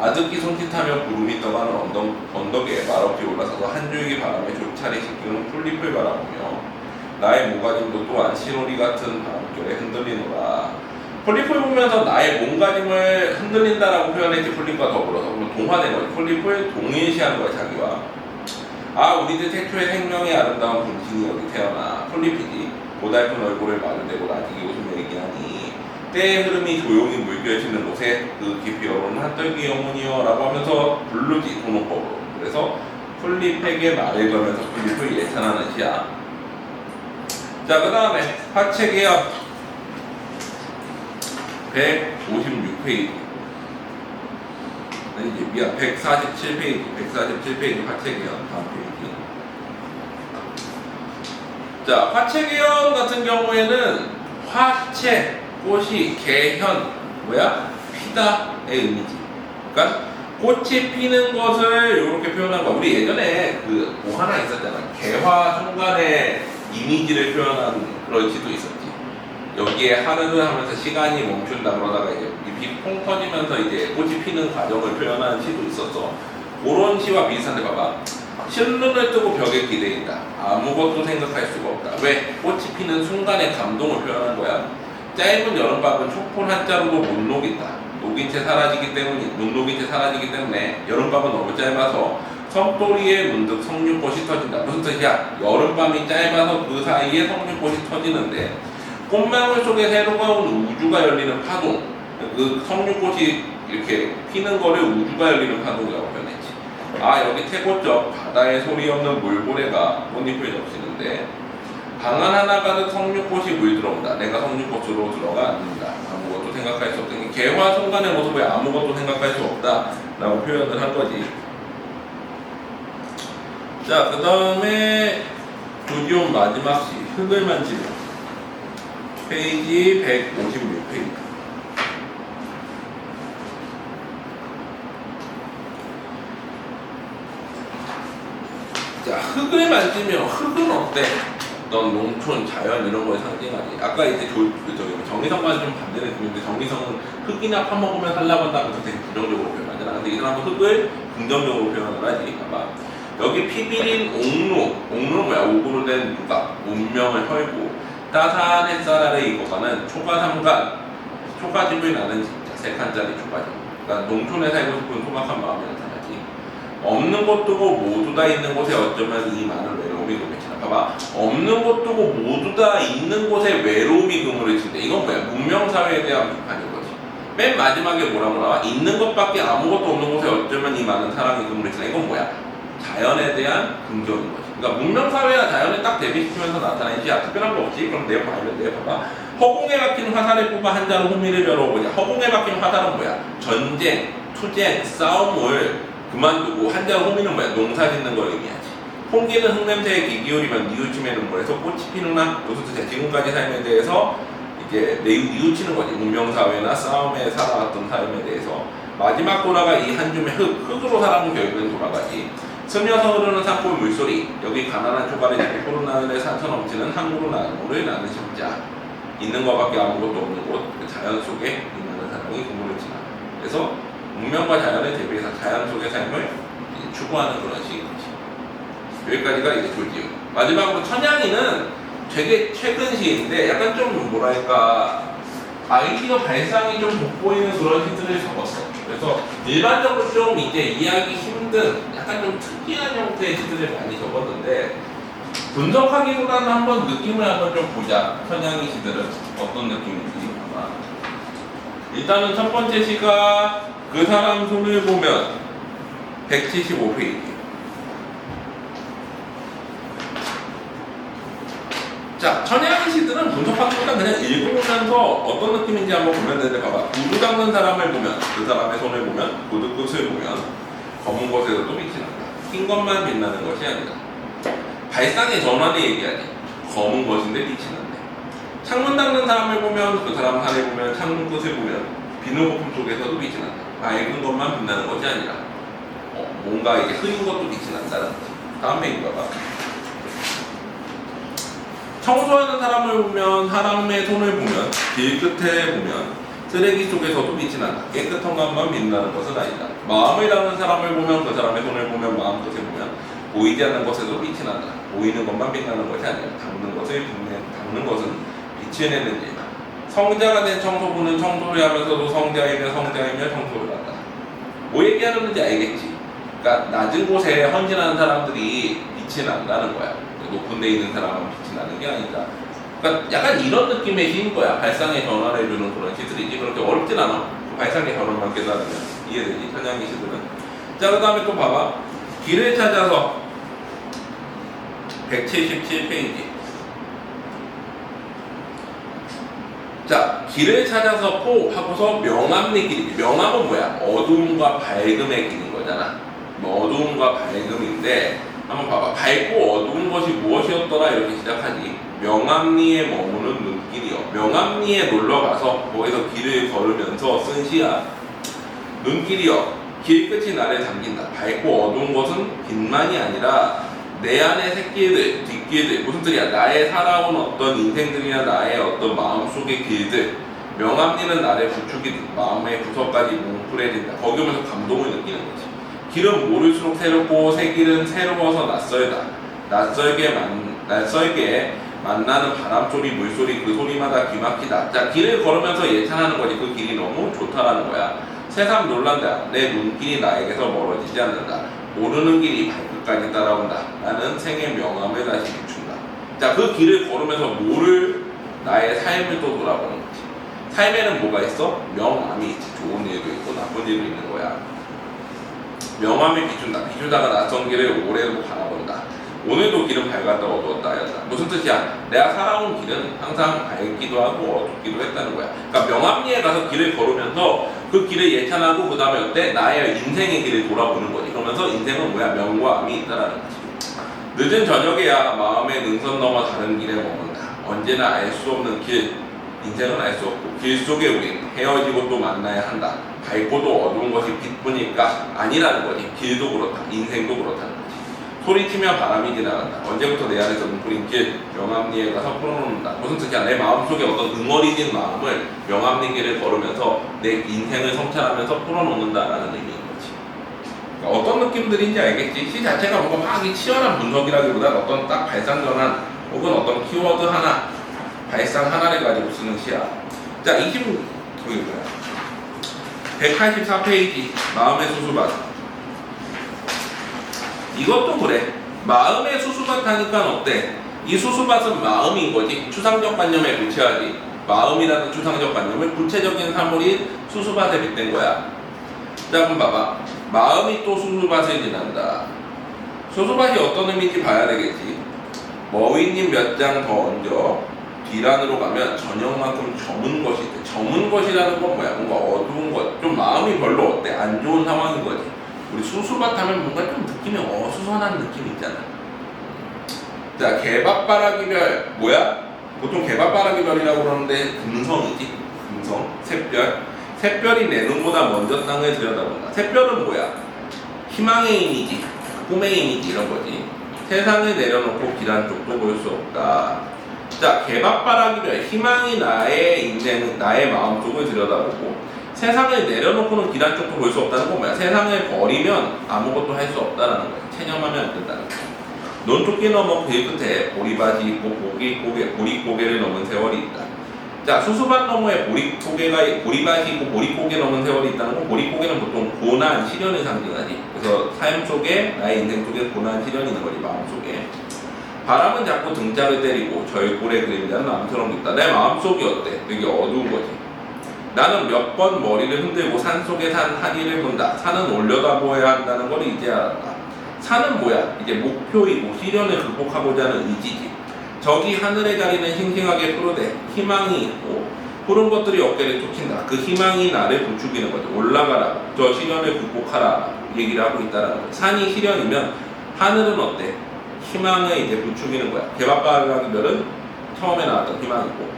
아득히 손짓하며 구름이 떠가는 언덕에 말없이 올라서서 한 줄기 바람에 조차례 씻기는 폴립을 바라보며 나의 모가짐도 또한 시로리 같은 바람결에 흔들리노라. 폴립을 보면서 나의 몸가짐을 흔들린다라고 표현했지. 폴립과 더불어서 그럼 동화된 거지. 폴립을 동일시하는 거야, 자기와. 아, 우리들 태초의 생명의 아름다운 분신이 여기 태어나. 폴립이지. 고달픈 얼굴을 마주대고 나지기 웃으며 얘기하니 때의 흐름이 조용히 물결치는 옷에 그 깊이 어른 한떨기 영혼이여 라고 하면서 부르지, 도노법으로. 그래서 폴립에게 말을 걸면서 폴립을 예찬하는 시야. 자, 그 다음에 화책이야. 156페이지. 이제 미안, 147페이지 화책이연 다음 페이지. 자, 화책이연 같은 경우에는 화채, 꽃이 개현, 뭐야? 피다의 의미지. 그러니까 꽃이 피는 것을 이렇게 표현한 거야. 우리 예전에 뭐 하나 있었잖아. 개화 순간의 이미지를 표현한 그런 시도 있었지. 여기에 하늘을 하면서 시간이 멈춘다 그러다가 이제 잎이 퐁 터지면서 이제 꽃이 피는 과정을 표현하는 시도 있었어. 그런 시와 비슷한데 봐봐. 실눈을 뜨고 벽에 기대있다. 아무것도 생각할 수가 없다. 왜? 꽃이 피는 순간의 감동을 표현한 거야. 짧은 여름밤은 촛불 한자루도 못 녹인다. 못 녹인 채 사라지기 때문에 여름밤은 너무 짧아서 섬돌이에 문득 석류꽃이 터진다. 무슨 뜻이야? 여름밤이 짧아서 그 사이에 석류꽃이 터지는데 꽃망울 속에 새로운 우주가 열리는 파동, 그 석류꽃이 이렇게 피는 거를 우주가 열리는 파동이라고 표현했지. 아, 여기 태고적 바다에 소리 없는 물고래가 꽃잎을 적시는데 방 안 하나 가득 석류꽃이 물 들어온다. 내가 석류꽃으로 들어가 앉는다. 아무것도 생각할 수 없던 개화 순간의 모습에 아무것도 생각할 수 없다 라고 표현을 한 거지. 자, 그 다음에 조지온 마지막 시 흙을 만지며 페이지 156페이지. 자, 흙을 만지며 흙은 어때? 넌 농촌, 자연 이런 거에 상징하지. 아까 이제 정의성과는 좀 반대는 느낌인데 정의성은 흙이나 파먹으면 살라고 한다면서 되게 부정적으로 표현하잖아. 근데 이 사람은 흙을 긍정적으로 표현을 하지. 봐봐. 여기 피비린 옥루, 옥루는 뭐야? 옥으로 된 누각, 운명을 헐고 따사한 햇살 아래 익어가는 초가삼간, 초가집을 나는 진짜 세 칸짜리 초가집. 그러니까 농촌에 살고 싶은 소박한 마음이 나타나지. 없는 곳두고 모두 다 있는 곳에 어쩌면 이 많은 외로움이 그물친다. 봐봐. 없는 곳두고 모두 다 있는 곳에 외로움이 그물을 친다. 이건 뭐야? 문명사회에 대한 비판인 거지. 맨 마지막에 뭐라고 나와? 있는 것밖에 아무것도 없는 곳에 어쩌면 이 많은 사랑이 그물을 친다. 이건 뭐야? 자연에 대한 긍정인 거지. 그러니까 문명사회와 자연을 딱 대비시키면서 나타내지. 특별한 거 없지? 그럼 내가 알면 돼. 봐봐. 허공에 박힌 화살을 뽑아 한 자루 호미를 벼러보자. 허공에 박힌 화살은 뭐야? 전쟁, 투쟁, 싸움을 그만두고 한 자루 호미는 뭐야? 농사 짓는 걸 의미하지. 홍기는 흙냄새에 귀 기울이면 뉘우침의 눈물에서 꽃이 피는나 무슨 뜻이야? 지금까지 삶에 대해서 이제 뉘우치는 거지. 문명사회나 싸움에 살아왔던 삶에 대해서 마지막 돌아가 이 한 줌의 흙으로 살아온 결국엔 돌아가지. 스며서 흐르는 산골 물소리, 여기 가난한 초가를 잡고 푸른 하늘에 산천 넘치는 항구로 나무를 나는 심자. 있는 것밖에 아무것도 없는 곳, 그 자연 속에 있는 사람이 그물을 치나. 그래서 문명과 자연을 대비해서 자연 속의 삶을 추구하는 그런 시인이지. 여기까지가 이제 조지훈. 마지막으로 천양이는 되게 최근 시인인데 약간 좀 뭐랄까 아이디어 발상이 좀 돋보이는 그런 시들을 적었어. 그래서 일반적으로 좀 이제 이해하기 힘든 약간 좀 특이한 형태의 시들을 많이 적었는데 분석하기보다는 한번 느낌을 한번 좀 보자. 천양이 시들은 어떤 느낌인지. 아마 일단은 첫 번째 시가 그 사람 손을 보면 175페이지. 자, 천양이 시들은 분석하기보다 그냥 읽으면서 어떤 느낌인지 한번 보면 되는데 봐봐. 구두 닦는 사람을 보면, 그 사람의 손을 보면, 구두 끝을 보면 검은 것에서도 빛이 난다. 흰 것만 빛나는 것이 아니다. 발상의 전환을 얘기하지. 검은 것인데 빛이 난다. 창문 닦는 사람을 보면, 그 사람 산을 보면, 창문 끝을 보면 비누 거품 속에서도 빛이 난다. 맑은 것만 빛나는 것이 아니라 뭔가 이게 흐린 것도 빛이 난다는 거지. 다음 페이지 봐봐. 청소하는 사람을 보면, 사람의 손을 보면, 길 끝에 보면 쓰레기 속에서도 빛이 난다. 깨끗한 것만 빛나는 것은 아니다. 마음을 닦는 사람을 보면, 그 사람의 손을 보면, 마음 끝에 보면 보이지 않는 것에도 빛이 난다. 보이는 것만 빛나는 것이 아니라 닦는 것은 빛을 내는 일이다. 성자가 된 청소부는 청소를 하면서도 성자이며 청소를 한다. 뭐 얘기하는지 알겠지? 그러니까 낮은 곳에 헌신하는 사람들이 빛이 난다는 거야. 높은 데 있는 사람은 빛이 나는 게 아니다. 그러니까 약간 이런 느낌의 시인 거야. 발상의 전환을 해주는 그런 시들이지. 그렇게 어렵진 않아. 발상의 전환만 깨달으면 이해되지. 천양이 시들은. 자, 그 다음에 또 봐봐. 길을 찾아서 177페이지. 자, 길을 찾아서 포 하고서 명암리 길이지. 명암은 뭐야? 어두움과 밝음의 길인 거잖아. 어두움과 밝음인데 한번 봐봐. 밝고 어두운 것이 무엇이었더라 이렇게 시작하지. 명암리에 머무는 눈길이여. 명암리에 놀러가서 거기서 길을 걸으면서 쓴 시야. 눈길이여. 길 끝이 나를 담긴다. 밝고 어두운 것은 빛만이 아니라 내 안의 새길들, 뒷길들, 무슨 뜻이야? 나의 살아온 어떤 인생들이나 나의 어떤 마음속의 길들. 명암리는 나를 부추기듯 마음의 구석까지 뭉클해진다. 거기 오면서 감동을 느끼는 거지. 길은 모를수록 새롭고 새 길은 새로워서 낯설다. 낯설게 만나는 바람소리, 물소리 그 소리마다 귀막히다. 자, 길을 걸으면서 예찬하는 거지. 그 길이 너무 좋다라는 거야. 새삼 놀란다. 내 눈길이 나에게서 멀어지지 않는다. 모르는 길이 발끝까지 따라온다. 나는 생의 명암을 다시 비춘다. 자, 그 길을 걸으면서 나의 삶을 또 돌아보는 거지. 삶에는 뭐가 있어? 명암이 있지. 좋은 일도 있고 나쁜 일도 있는 거야. 명암이 비춘다. 비추다가 낯선 길을 오래도 바라본다. 오늘도 길은 밝았다 어두웠다 하였다. 무슨 뜻이야? 내가 살아온 길은 항상 밝기도 하고 어둡기도 했다는 거야. 그러니까 명암리에 가서 길을 걸으면서 그 길을 예찬하고 그 다음에 어때? 나의 인생의 길을 돌아보는 거지. 그러면서 인생은 뭐야? 명과 암이 있다라는 거지. 늦은 저녁에야 마음의 능선 넘어 다른 길에 머문다. 언제나 알 수 없는 길, 인생은 알 수 없고 길 속에 우린 헤어지고 또 만나야 한다. 밝고도 어두운 것이 빛뿐일까? 아니라는 거지. 길도 그렇다. 인생도 그렇다는 거지. 소리치며 바람이 지나간다. 언제부터 내 안에서 뭉클인 길, 명암리에 가서 풀어놓는다. 무슨 뜻이야? 내 마음속에 어떤 응어리진 마음을 명암리 길을 걸으면서 내 인생을 성찰하면서 풀어놓는다라는 의미인 거지. 그러니까 어떤 느낌들인지 알겠지? 시 자체가 뭔가 막 치열한 분석이라기보다 어떤 딱 발상전환 혹은 어떤 키워드 하나, 발상 하나를 가지고 쓰는 시야. 자, 저기 뭐야? 184페이지 마음의 수수밭. 이것도 그래. 마음의 수수밭 하니까 어때? 이 수수밭은 마음인 거지. 추상적 관념에 부채하지. 마음이라는 추상적 관념을 구체적인 사물이 수수밭에 빗댄 거야. 자, 그럼 봐봐. 마음이 또 수수밭을 지난다. 수수밭이 어떤 의미인지 봐야 되겠지. 머위님 몇 장 더 얹어 뒤란으로 가면 저녁만큼 저문 것이 돼. 저문 것이라는 건 뭐야? 뭔가 어두운 것. 좀 마음이 별로 어때? 안 좋은 상황인 거지. 우리 수수밭 하면 뭔가 좀 느낌이 어수선한 느낌이 있잖아. 자, 개밥바라기별 뭐야? 보통 개밥바라기별이라고 그러는데 금성이지. 금성, 샛별. 샛별이 내 눈보다 먼저 땅을 들여다본다. 샛별은 뭐야? 희망의 이미지, 꿈의 이미지 이런 거지. 세상을 내려놓고 길 한쪽도 볼 수 없다. 자, 개밥바라기별 희망이 나의 인생, 나의 마음속을 들여다보고 세상을 내려놓고는 길 한쪽도 볼 수 없다는 건 뭐야? 세상을 버리면 아무것도 할 수 없다는 거야. 체념하면 안 된다는 거야. 논토끼 넘어 길 끝에 보리밭이 있고 보릿고개를 넘은 세월이 있다. 자, 수수밭 너머에 보리밭이 있고 보릿고개 넘은 세월이 있다는 건 보릿고개는 보통 고난, 시련을 상징하지. 그래서 삶 속에, 나의 인생 속에 고난, 시련이 있는 거지, 마음 속에. 바람은 자꾸 등짝을 때리고 절골의 그림자는 남처럼 있다. 내 마음속이 어때? 되게 어두운 거지. 나는 몇 번 머리를 흔들고 산속에 산 하늘을 본다. 산은 올려다보아야 한다는 걸 이제 알았다. 산은 뭐야? 이제 목표이고 시련을 극복하고자 하는 의지지. 저기 하늘의 자리는 싱싱하게 푸르되 희망이 있고 푸른 것들이 어깨를 쫓긴다. 그 희망이 나를 부추기는 거죠. 올라가라. 저 시련을 극복하라. 얘기를 하고 있다는 거죠. 산이 시련이면 하늘은 어때? 희망을 이제 부추기는 거야. 개밥바라기별은 처음에 나왔던 희망이고.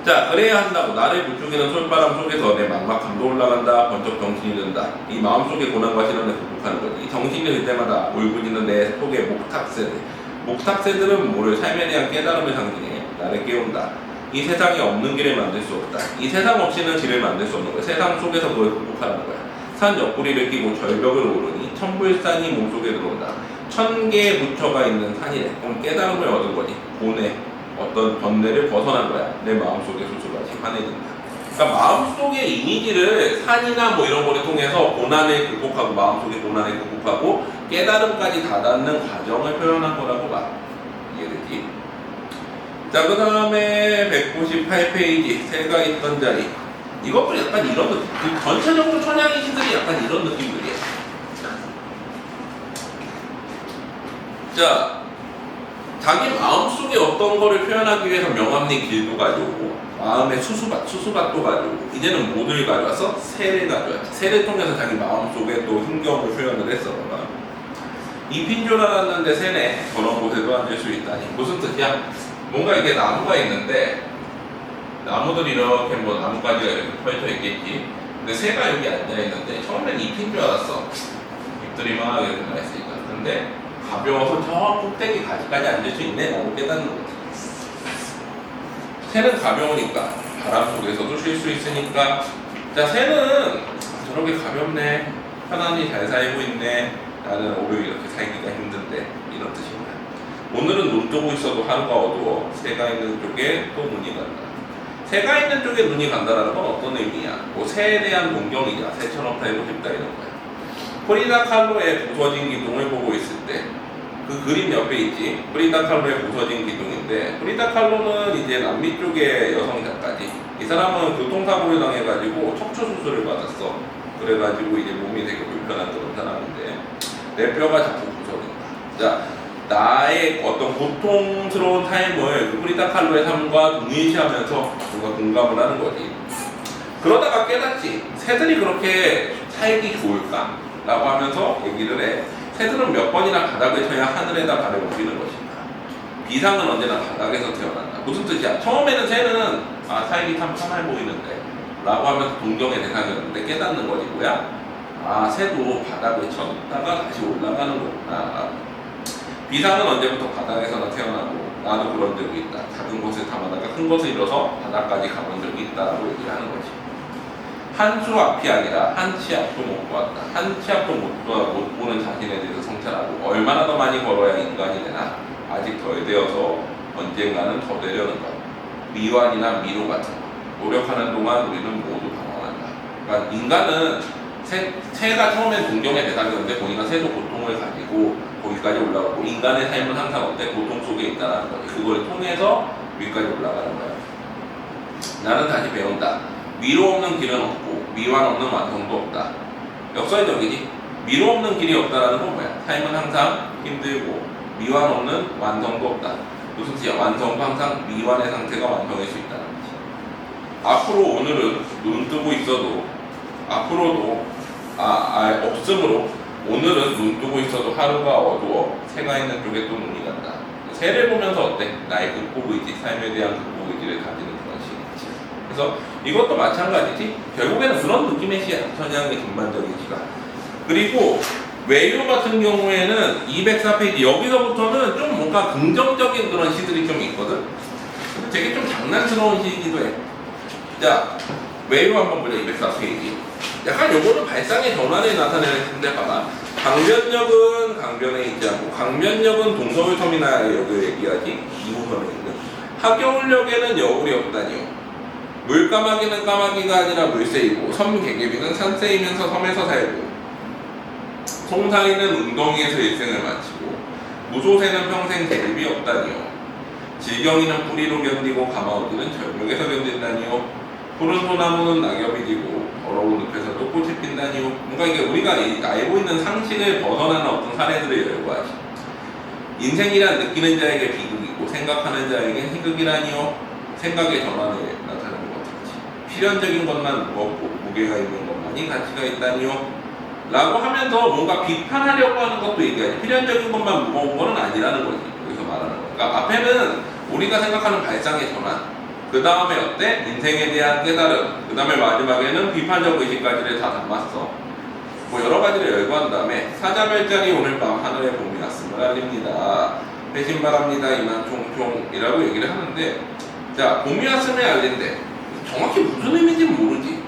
자, 그래야 한다고. 나를 부추기는 솔바람 속에서 내 막막함도 올라간다. 번쩍 정신이 든다. 이 마음속의 고난과 시련을 극복하는 거지. 이 정신이 들 때마다 울부짖는 내 속의 목탁새들. 목탁새들은 뭐를? 삶에 대한 깨달음을 상징해. 나를 깨운다. 이 세상에 없는 길을 만들 수 없다. 이 세상 없이는 길을 만들 수 없는 거야. 세상 속에서 그걸 극복하는 거야. 산 옆구리를 끼고 절벽을 오르니 천불산이 몸속에 들어온다. 1000개의 부처가 있는 산이래. 그럼 깨달음을 얻은 거지. 고뇌, 어떤 번뇌를 벗어난 거야. 내 마음속에 수수밭이 환해진다. 그러니까 마음속의 이미지를 산이나 뭐 이런 거를 통해서 고난을 극복하고 마음속의 고난을 극복하고 깨달음까지 다닿는 과정을 표현한 거라고 봐. 이해되지? 자, 그 다음에 198페이지 새가 있던 자리. 이것도 약간 이런 느낌. 전체적으로 천양의 시들이 약간 이런 느낌들이야. 자, 자기 마음속에 어떤 거를 표현하기 위해서 명암리 길도 가져오고 마음의 수수밭도 가져오고 이제는 뭐를 가져와서 새를 가져왔지. 새를 통해서 자기 마음속에 또 흥경을 표현을 했어. 잎인 줄 알았는데 새네. 저런 곳에도 앉을 수 있다니. 무슨 뜻이야? 뭔가 이게 나무가 있는데 나무들이 이렇게 뭐 나뭇가지가 이렇게 펼쳐 있겠지. 근데 새가 여기 앉아 있는데 처음엔 잎인 줄 알았어. 잎들이 막 이렇게 나 있으니까. 근데 가벼워서 저 꼭대기 가지까지 앉을 수 있네. 라고 깨닫는 거지. 새는 가벼우니까 바람 속에서도 쉴 수 있으니까. 자, 새는 저렇게 가볍네. 편안히 잘 살고 있네. 나는 오히려 이렇게 살기가 힘든데. 이런 뜻인 거야. 오늘은 눈 뜨고 있어도 하루가 어두워. 새가 있는 쪽에 또 눈이 간다. 새가 있는 쪽에 눈이 간다라는 건 어떤 의미야? 뭐 새에 대한 동경이자 새처럼 살고 싶다 이런 거야. 프리다 칼로의 부서진 기둥을 보고 있을 때 그 그림 옆에 있지. 프리다 칼로의 부서진 기둥인데, 프리다 칼로는 이제 남미 쪽의 여성 작가지. 이 사람은 교통사고를 당해가지고 척추 수술을 받았어. 그래가지고 이제 몸이 되게 불편한 그런 사람인데, 내 뼈가 자꾸 부서진다. 자, 나의 어떤 고통스러운 삶을 그 프리다 칼로의 삶과 동일시하면서 뭔가 공감을 하는 거지. 그러다가 깨닫지. 새들이 그렇게 살기 좋을까? 라고 하면서 얘기를 해. 새들은 몇 번이나 바닥을 쳐야 하늘에다 발을 올리는 것인가? 비상은 언제나 바닥에서 태어난다. 무슨 뜻이야? 처음에는 새는 살기 참 편해 보이는데 라고 하면서 동경의 대상이었는데 깨닫는 거지. 뭐야? 새도 바닥을 쳤다가 다시 올라가는 거구나. 비상은 언제부터 바닥에서나 태어나고 나도 그런 적이 있다. 작은 것을 담아다가 큰 것을 잃어서 바닥까지 가본 적이 있다라고 얘기를 하는 거지. 한 수 앞이 아니라 한 치 앞도 못 보았다. 한 치 앞도 못 보는 자신에 대해서 성찰하고 얼마나 더 많이 걸어야 인간이 되나? 아직 덜 되어서 언젠가는 더 되려는 것. 미완이나 미로 같은 것. 노력하는 동안 우리는 모두 방황한다. 그러니까 인간은 새가 처음엔 동경의 대상이었는데 보니까 새도 고통을 가지고 거기까지 올라가고 인간의 삶은 항상 어때? 고통 속에 있다는 거지. 그걸 통해서 위까지 올라가는 거야. 나는 다시 배운다. 미로 없는 길은 없고 미완 없는 완성도 없다. 역설적이지. 미로 없는 길이 없다라는 건 뭐야? 삶은 항상 힘들고 미완 없는 완성도 없다. 무슨 뜻이야? 완성도 항상 미완의 상태가 완성일 수 있다는 거지. 앞으로 오늘은 눈 뜨고 있어도 앞으로도 없으므로 오늘은 눈 뜨고 있어도 하루가 어두워 새가 있는 쪽에 또 눈이 간다. 새를 보면서 어때? 나의 극복 의지, 삶에 대한 극복 의지를 가지는 그런 시기지. 그래서 이것도 마찬가지지. 결국에는 그런 느낌의 시야. 천양의 전반적인 시가. 그리고 외유 같은 경우에는 204페이지 여기서부터는 좀 뭔가 긍정적인 그런 시들이 좀 있거든. 근데 되게 좀 장난스러운 시이기도 해. 자, 외유 한번 보자. 204페이지. 약간 요거는 발상의 전환을 나타내는 텐데 봐봐. 강변역은 강변에 있지 않고 강변역은 동서울터미널역을 얘기하지. 2호선에 있는 하겨울역에는 여울이 없다니요. 물까마귀는 까마귀가 아니라 물새이고 섬개개비는 산새이면서 섬에서 살고 송사이는 웅덩이에서 일생을 마치고 무소새는 평생 대립이 없다니요. 질경이는 뿌리로 견디고 가마우디는 절벽에서 견딘다니요. 푸른 소나무는 낙엽이 지고 더러운 늪에서도 꽃이 핀다니요. 뭔가 이게 우리가 알고 있는 상식을 벗어나는 어떤 사례들을 열거하지. 인생이란 느끼는 자에게 비극이고 생각하는 자에게 희극이라니요. 생각의 전환을 나타내는 것 같지. 필연적인 것만 무겁고 무게가 있는 것만이 가치가 있다니요. 라고 하면서 뭔가 비판하려고 하는 것도 얘기하지. 필연적인 것만 무거운 거는 아니라는 거지. 여기서 말하는 거. 그러니까 앞에는 우리가 생각하는 발상의 전환, 그 다음에 어때? 인생에 대한 깨달음, 그 다음에 마지막에는 비판적 의식까지를 다 담았어. 뭐 여러 가지를 열거한 다음에 사자별자리 오늘 밤 하늘에 봄이 왔음을 알립니다. 배신바랍니다. 이만 총총이라고 얘기를 하는데, 자, 봄이 왔음을 알린대. 정확히 무슨 의미인지 모르지.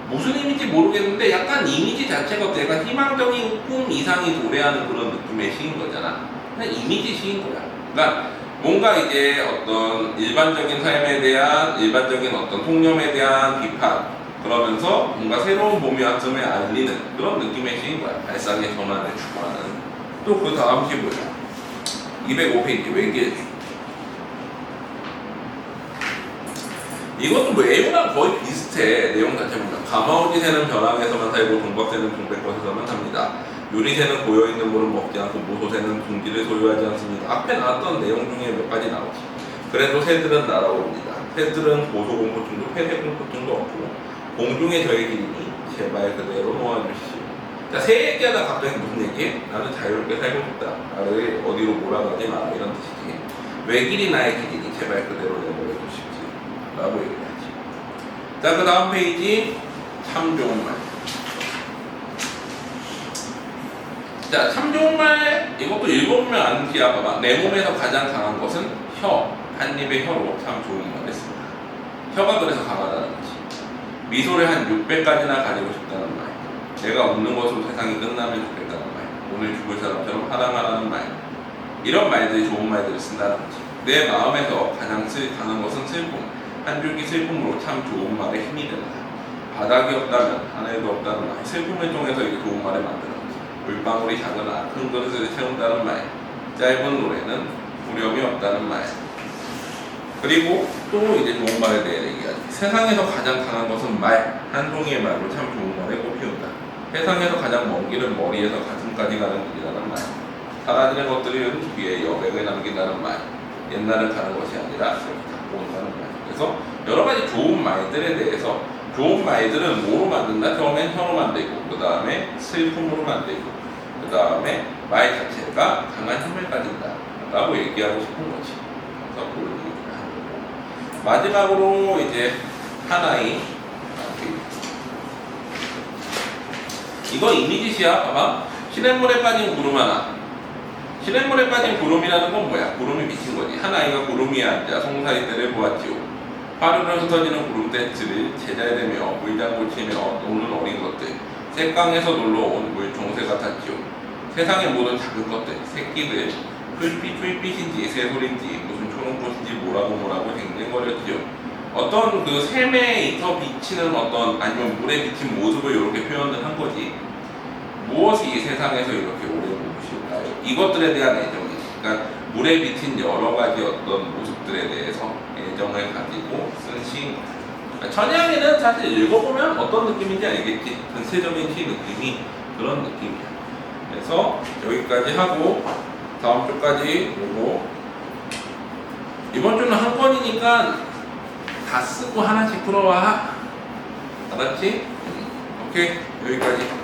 무슨 의미인지 모르겠는데 약간 이미지 자체가 내가 희망적인 꿈 이상이 도래하는 그런 느낌의 시인 거잖아. 그냥 이미지 시인 거야. 그러니까 뭔가 이제 어떤 일반적인 삶에 대한 일반적인 어떤 통념에 대한 비판, 그러면서 뭔가 새로운 봄이 왔음을 알리는 그런 느낌의 시인 거야. 발상의 전환을 추구하는. 또 그 다음 시 뭐야? 205페이지 외길. 이것도 뭐 A보다 거의 비슷해. 내용 자체 보면 가마오지 새는 벼랑에서만 살고 동박새는 동백꽃에서만 삽니다. 유리새는 고여있는 물은 먹지 않고 무소새는 둥지를 소유하지 않습니다. 앞에 나왔던 내용 중에 몇 가지 나오지. 그래도 새들은 날아옵니다. 새들은 고소공포증도 폐쇄공포증도 없고 공중에 저의 기름이 제발 그대로 놓아주시오. 자, 새 얘기하다 갑자기 무슨 얘기해? 나는 자유롭게 살고 싶다. 나를 어디로 몰아가지 마라 이런 뜻이지. 외길이 나의 길이니 제발 그대로 내버려 주십시오 라고 얘기하지. 자, 그 다음 페이지 참 좋은 말. 자, 참 좋은 말 이것도 읽어보면 아는지야. 봐봐. 내 몸에서 가장 강한 것은 혀. 한 입의 혀로 참 좋은 말을 씁니다. 혀가 그래서 강하다는 거지. 미소를 한 6배까지나 가지고 싶다는 말. 내가 웃는 것으로 세상이 끝나면 좋겠다는 말. 오늘 죽을 사람처럼 화당하라는 말. 이런 말들이 좋은 말들을 쓴다는 거지. 내 마음에서 가장 강한 것은 슬픔. 한 줄기 슬픔으로 참 좋은 말에 힘이 된다. 바닥이 없다면 하늘도 없다는 말. 슬픔을 통해서 이게 좋은 말을 만드는 거지. 물방울이 작으나 큰 그릇을 채운다는 말. 짧은 노래는 후렴이 없다는 말. 그리고 또 이제 좋은 말에 대해 얘기하죠. 세상에서 가장 강한 것은 말. 한 종이의 말로 참 좋은 말에 꽃피운다. 세상에서 가장 먼 길은 머리에서 가슴까지 가는 길이라는 말. 사라지는 것들은 뒤에 여백을 남긴다는 말. 옛날은 가는 것이 아니라 이렇게 갖고 온다는 말. 그래서 여러 가지 좋은 말들에 대해서 좋은 말들은 뭐로 만든다? 처음엔 혀로 만들고 그 다음에 슬픔으로 만들고 그 다음에 말 자체가 강한 힘을 가진다 라고 얘기하고 싶은 거지. 그래서 그걸 얘기를 하는 거고, 마지막으로 이제 하나의 이거 이미지시야. 봐봐. 시냇물에 빠진 구름 하나. 시냇물에 빠진 구름이라는 건 뭐야? 구름이 미친 거지. 한 아이가 구름 위에 앉아 송사리 떼를 보았지요. 하루를 흩어지는 구름대치를 제자에 대며 물장구 치며 노는 어린 것들. 색강에서 놀러온 물총새 같았지요. 세상의 모든 작은 것들, 새끼들, 풀빛인지 새소리인지 무슨 초롱꽃인지 뭐라고 댕댕거렸지요. 어떤 그 샘에 있어 비치는 어떤 아니면 물에 비친 모습을 이렇게 표현을 한 거지. 무엇이 이 세상에서 이렇게 오래 보실까요? 이것들에 대한 애정이지. 그러니까 물에 비친 여러 가지 어떤 모습들에 대해서 애정을 가지고 쓴 시인 거야. 그러니까 천양에는 사실 읽어보면 어떤 느낌인지 알겠지. 전체적인 시 느낌이 그런 느낌이야. 그래서 여기까지 하고 다음 주까지 보고, 이번 주는 한 권이니까 다 쓰고 하나씩 풀어와. 알았지? 오케이, 여기까지.